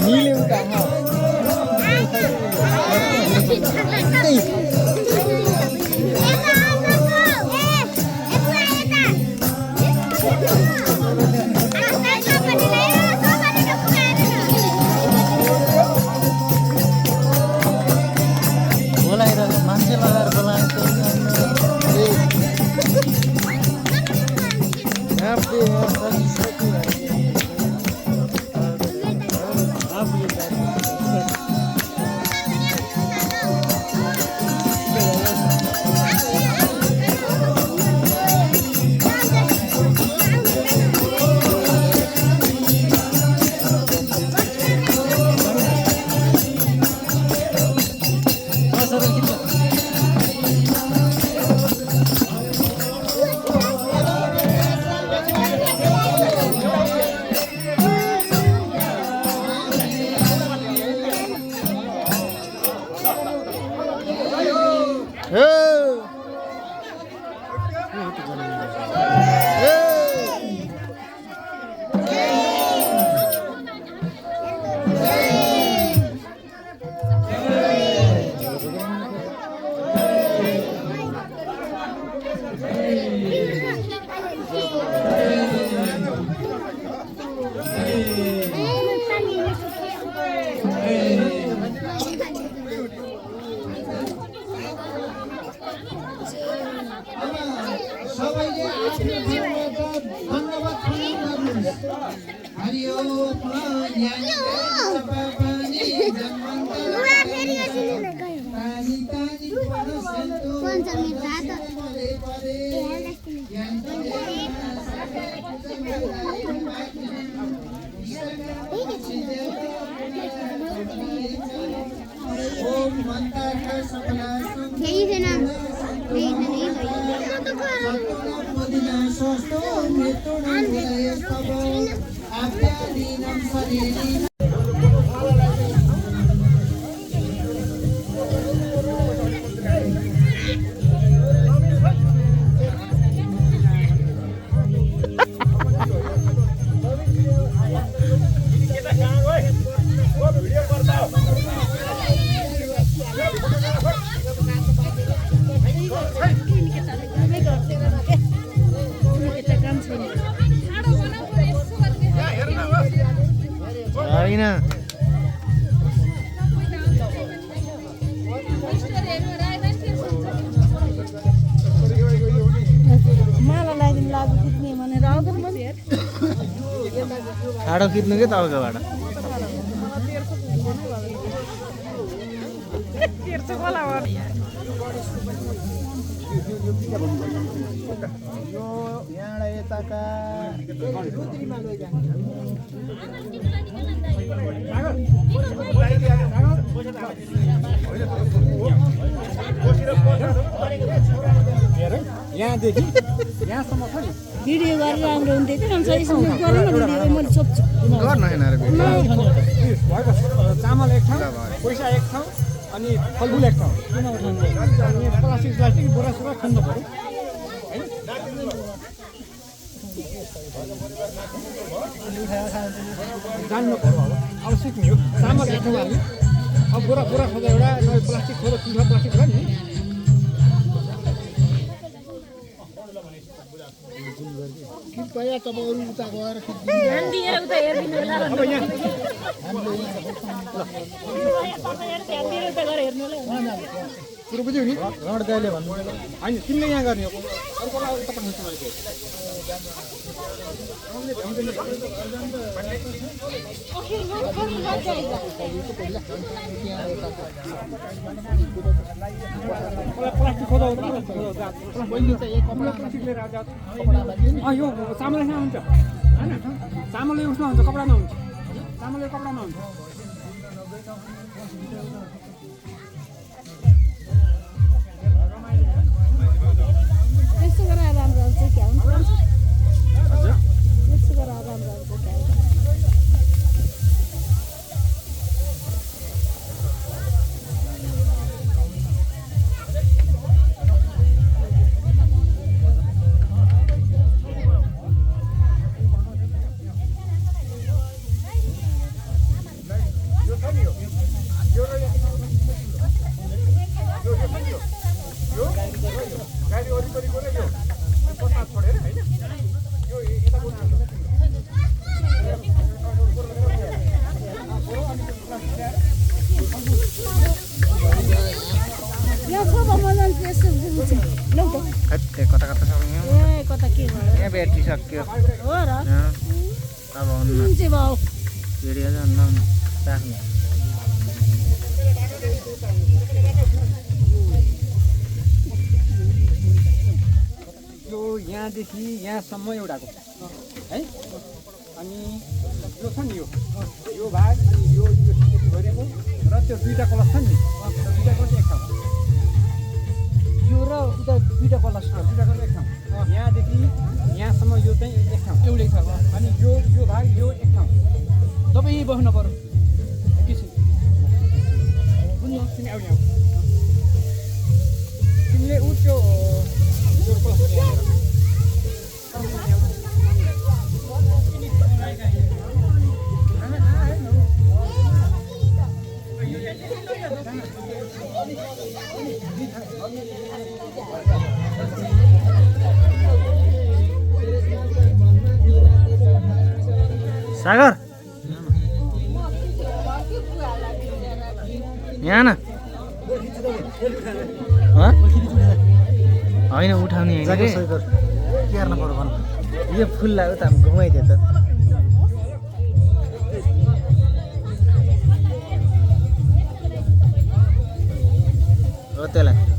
S3: मिल्यो त बोलाएर मान्छे लगाएर बोलाएको किन
S5: माला लगाइदिनु लाग्यो कुद्ने भनेर आउँदैन म
S3: ठाडो किन्नु के तपाईँकोबाट
S2: यहाँबाट यताका
S1: यहाँदेखि यहाँसम्म छ नि
S5: भिडियो गरेर राम्रो हुन्थ्यो कि राम्रो यसमा गरेर भिडियो मैले सोध्छु
S3: गर्नु होइन रे
S1: भएको चामल एक ठाउँ पैसा एक ठाउँ अनि फलफुल एक ठाउँ प्लास्टिक प्लास्टिक बोरा सोरा खन्नु पऱ्यो जान्नु पऱ्यो अब सिक्ने हो चामल एक ठाउँ हाल्ने अब बोरा बोरा खोज्दा एउटा प्लास्टिक खोज्दा तिनवटा प्लास्टिक होला नि
S4: कृपया तपाईँहरू उता गएर
S1: अब यहाँ कुरो बुझ्यौ नि
S3: रड दाइले भन्नु
S1: होइन तिमीले यहाँ गर्ने हो अर्कोलाई उता पठाउँछु मैले प्लास्टिक खोदा प्लास्टिक लिएर यो चामल हुन्छ होइन चामलले उसमा हुन्छ कपडा नहुन्छ चामलले कपडा नहुन्छ
S5: त्यस्तो गरेर राम्रो हुन्छ क्या हुन्छ त्यस्तो गरेर राम्रो हुन्छ क्या
S1: गाडी वरिपरि गएर यो पत्ता छोडेर होइन यो यता
S5: यहाँ छ मजाले त्यस्तो हुन्छ लौ त
S3: कता कता छ
S5: ए कता के भयो
S3: यहाँ ब्याट्री सक्यो
S5: हो र
S3: अब हुन्न
S5: चाहिँ भयो
S3: भिडियो जान्न राख्नु
S1: यो यहाँदेखि यहाँसम्म एउटाको है अनि यो छ नि यो भाग यो यतिभरिको र त्यो दुईवटा कलस छ नि दुईवटा कलस एक ठाउँ यो र उता दुईवटा कलस दुईवटा कलस एक ठाउँ यहाँदेखि यहाँसम्म यो चाहिँ एक ठाउँ एउटै ठाउँ अनि यो भाग यो एक ठाउँ तपाईँ यहीँ बस्नु पऱ्यो एकैछिन बुझ्नु तिमी आउने आऊ तिमीले ऊ त्यो कलस
S3: सागर यहाँ न होइन उठाउने होइन के
S2: केर्न पर्यो भन
S3: यो फुल लाग्यो त घुमाइदियो त हो त्यसलाई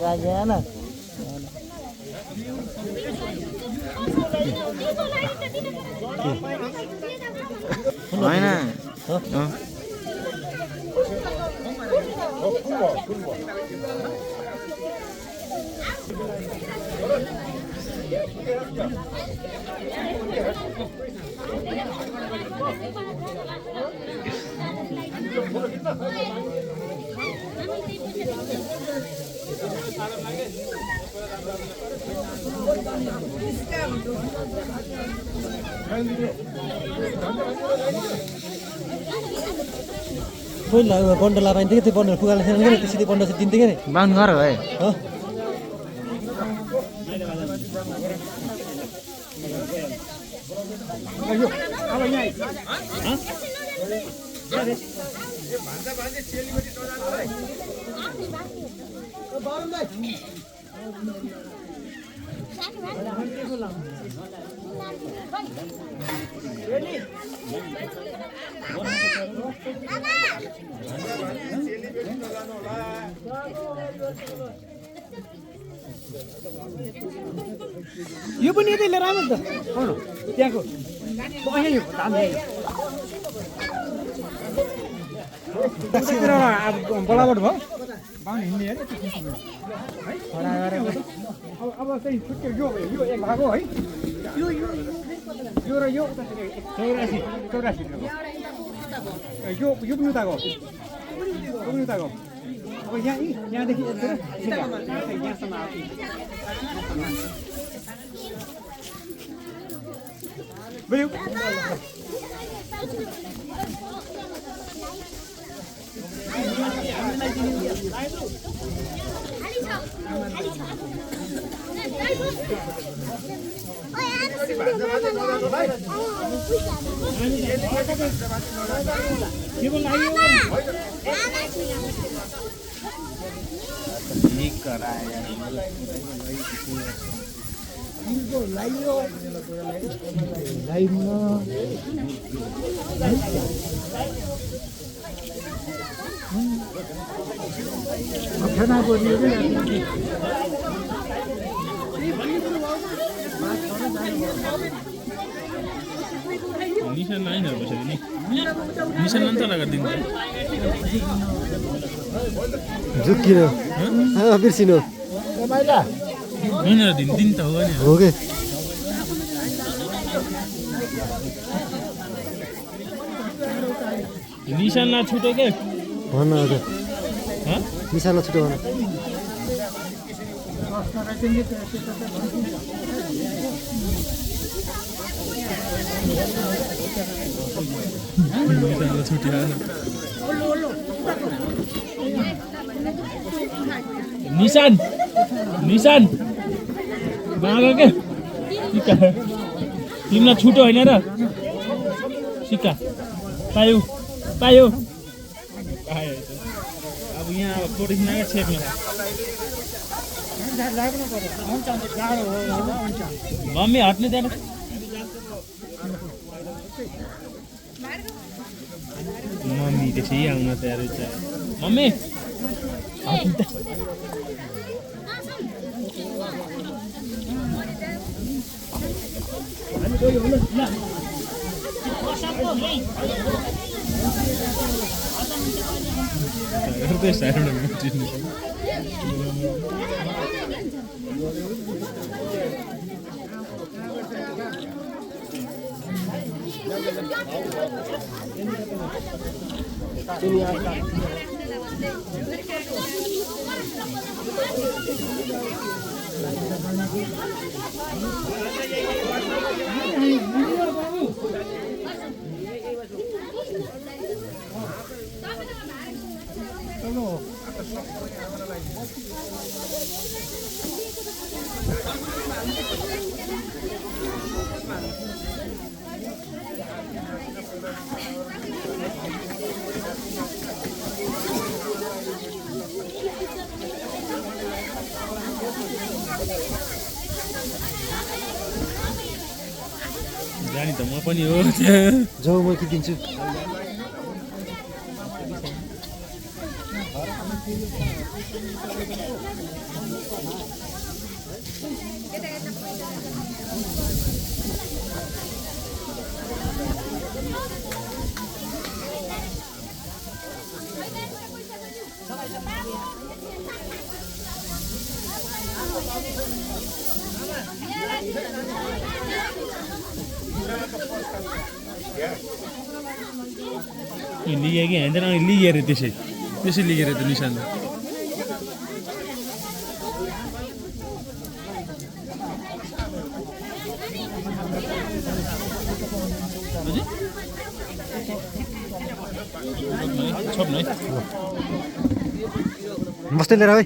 S3: राजा ना होइन पहिला बन्ड लगाइन्थ्यो कि त्यो बन्डहरू पुगाले थिएन कि त्यसरी बन्ड चाहिँ दिन्थ्यो कि नि
S6: बाहुन घर है
S3: हो
S2: यो पनि यतै लिएर आउनु त
S1: त्यहाँको बलाबट भयो बाहुन हिँड्ने है अब चाहिँ छुट्यो यो एक भाग हो है यो र यो 84 यो पनि उताको अब यहाँदेखि यहाँसम्म बुझ्यौ
S7: निशान लाइन बसेको नि निशान लान्छ लगा दिन्छ
S3: झुक्कियो बिर्सिनु
S7: मिनेर दिन त हो नि
S3: हो के
S7: निशान ला छुट्यो के
S3: भन हजुर निशान छुट्यो भन
S7: निशान ला छुट्यो निशान माग के सिक्का तिमीलाई छुट्यो होइन र सिक्का पायो अब यहाँ अब थोरै छेक्नु मम्मी हट्ने जानु मम्मी त्यसै आउन तयार छ मम्मी जानी त म पनि हो त्यहाँ
S3: जाऊ म कि दिन्छु
S7: लिगे कि हान्दैन अनि लिगे अरे त्यसै लिगेर त निशान छोप्नु है
S3: बस्दै लिएर है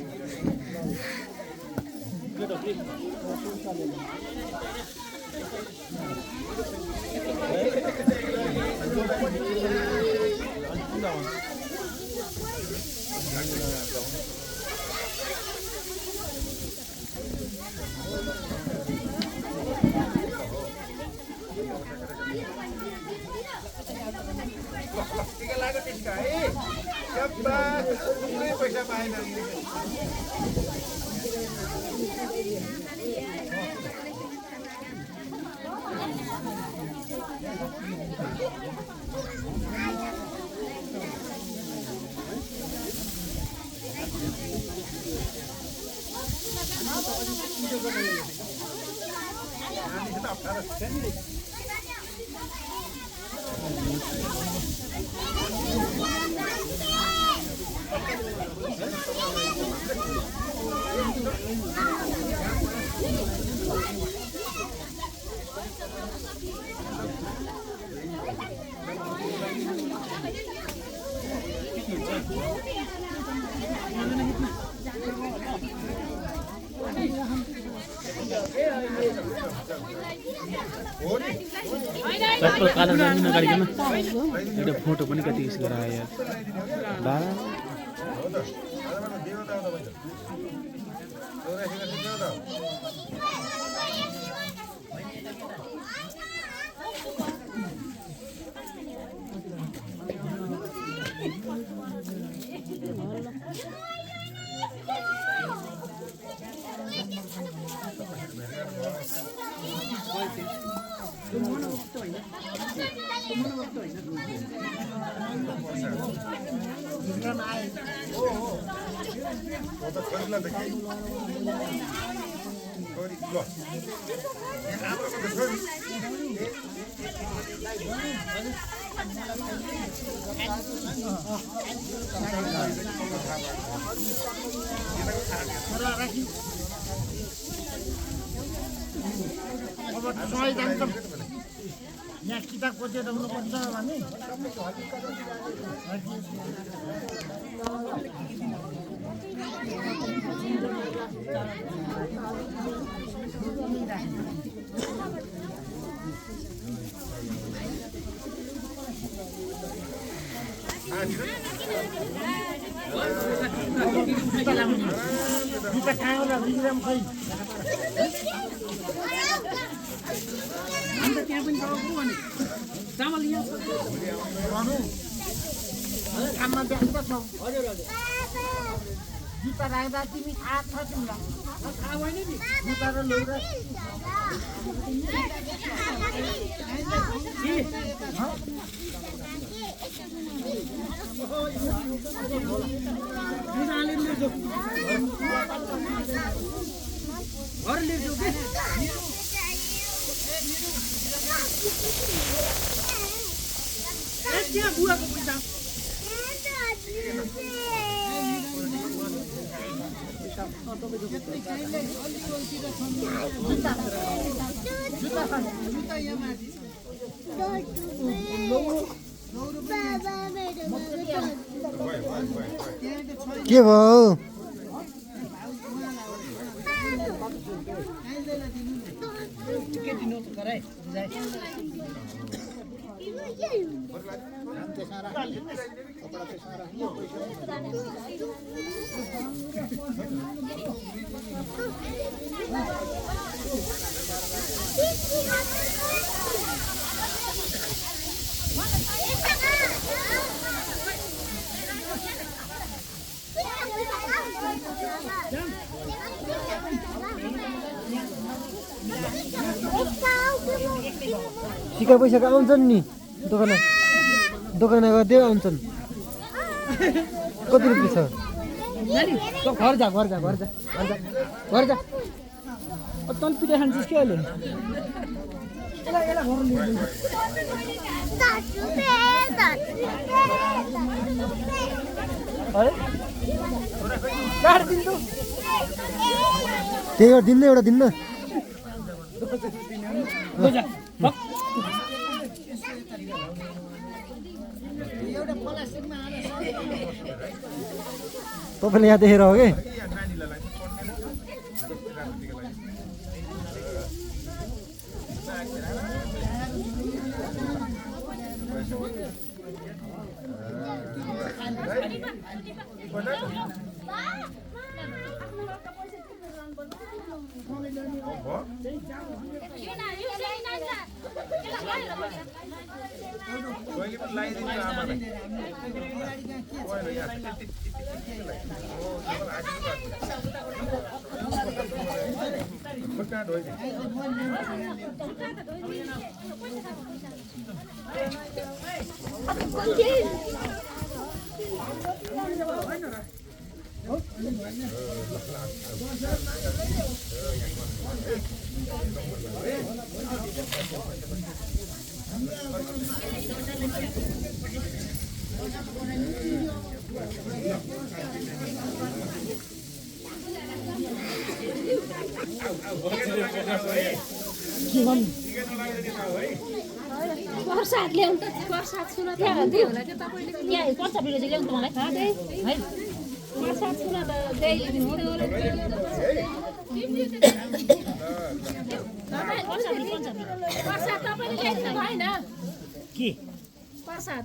S7: ट्र्याक्टर कालो जानु नगाडिकन एउटा फोटो पनि कति किसिम गरेर आयो बाबा
S4: यहाँ किताब खोजेर हुनुपर्छ भने काममा व्यस्त छौ जुत्ता राख्दा तिमी थाहा छ तिमीलाई थाहा होइन नि जुत्ता र लौरा बुवाको पैसा
S3: के भयो
S2: के दिनु गराइ बुझाइ
S3: सिका पैसा आउँछन् नि दोकान गरिदियो आउँछन् कति रुपियाँ छ घर जा तल पिठा खान्छस् के अहिले त्यही एउटा दिन्न तपाईँले यहाँ देखेर हो कि
S5: प्रसाद ल्याउनु त प्रसाद सुन त्यहाँ प्रसाद ल्याउनु त मलाई है प्रसाद सुन त प्रसाद तपाईँले ल्याइदिनु भएन
S2: के
S5: प्रसाद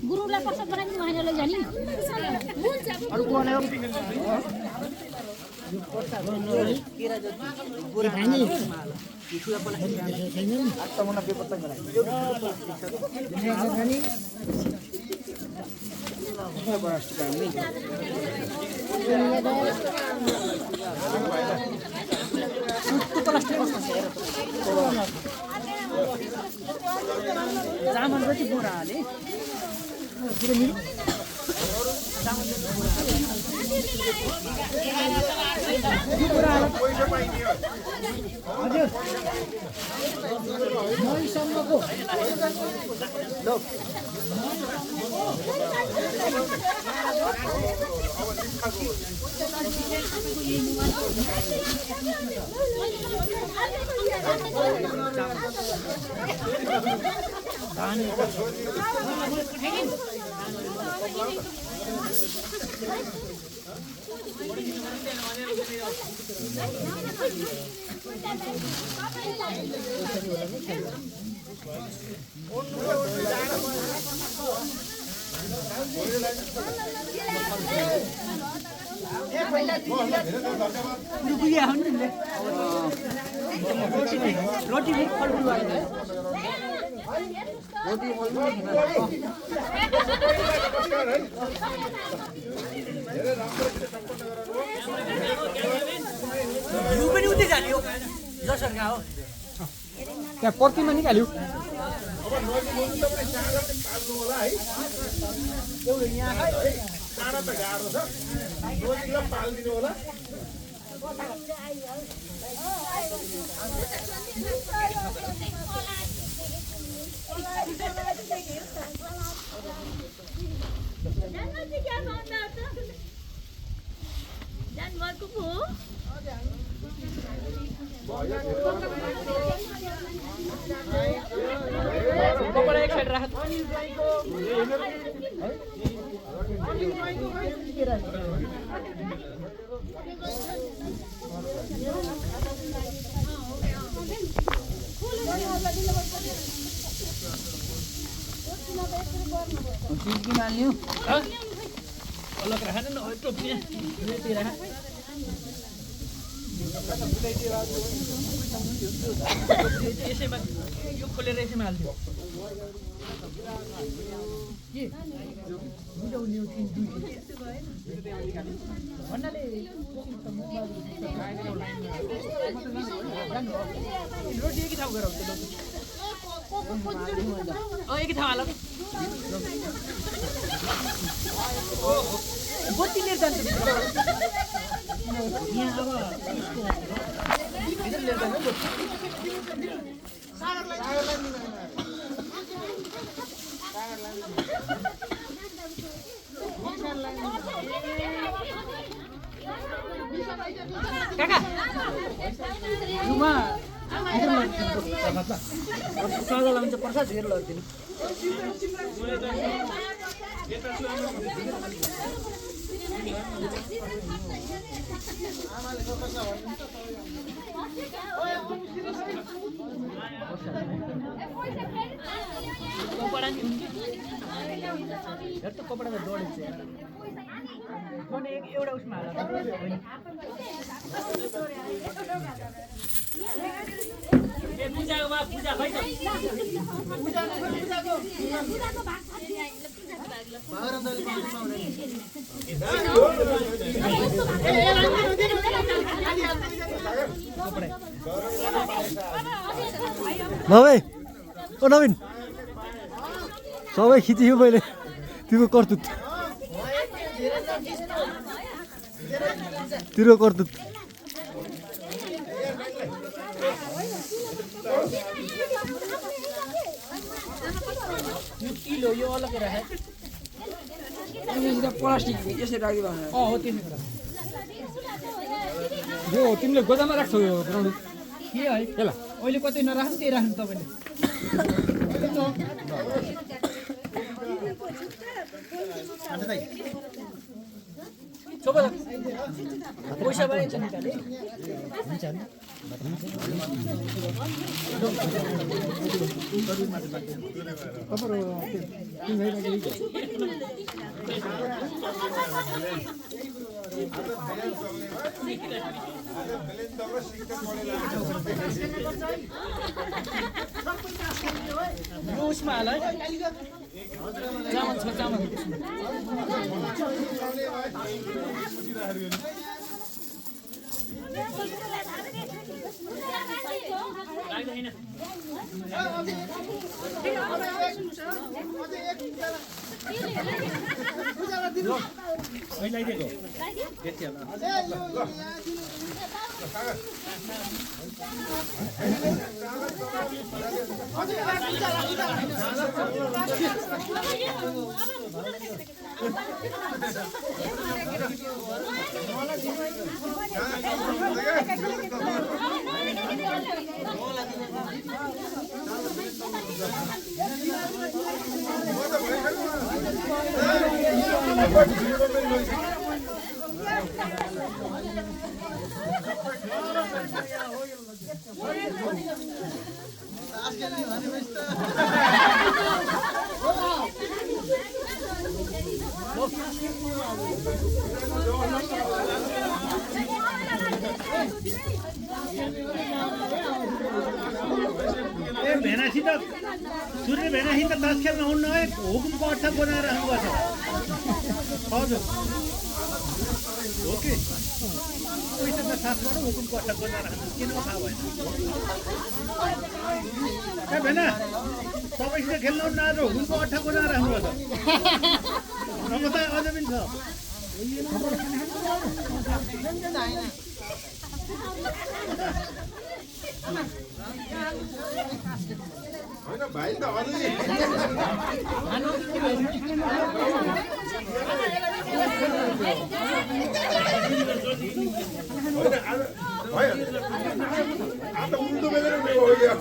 S5: गुरुलाई प्रसाद बनाइदिनु भएन लैजाने
S2: चामल जति बोरा हाले
S1: त्यहाँ पर्तीमा निकाल्यो
S2: अलग राखेन न टोपी यसैमा यो खोलेर यसैमा हाल्दियो भन्नाले रोटी एकै ठाउँ गएर एकै ठाउँ हाल गोती लिएर जान्छ यहाँ अब भित्र लिएर जान्छ काका रुमा सादा लान्छ प्रसाद हेर लगिदिनु कपडा नि हेर त कपडामा दौडिन्छ एउटा उसमा हाल पूजा खै
S3: नभए ओ नवीन सबै खिच्यो मैले तिम्रो कर्तुत तिम्रो कर्तुत
S2: किलो यो अलग राखे
S6: प्लास्टिक यसरी राख्यो
S2: हो त्यसै कुरा
S1: यो तिमीले गोदाममा राख्छौ यो बनाउनु
S2: के है अहिले कतै नराख्नु त्यही राख्नु तपाईँले पैसा पनि छ निकाले हुन्छ यो उसमा हाल है चामल छ चामल
S8: भेनासित सूर्य भेनासित 10 खेल्न हुन्न है हुकुमको अर्थ बनाएर राख्नुपर्छ हजुर हो कि पैसाको साथबाट हुकुमको अर्थ बनाएर राख्नु किन थाहा भएन ए भेना सबैसित खेल्न हुन्न आज हुकुमको अर्थ बनाएर राख्नुपर्छ नमस्ते अझ पनि छ
S9: होइन भाइ त अझै आज उल्टो बेलेर हो गयो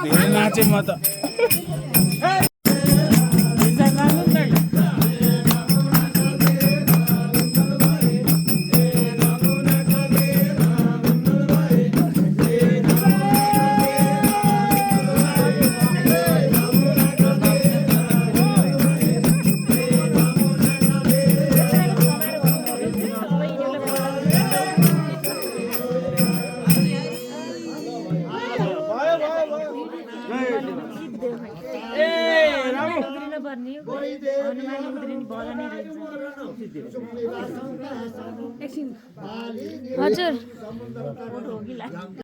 S7: धेरै नाचे म त
S5: हजुर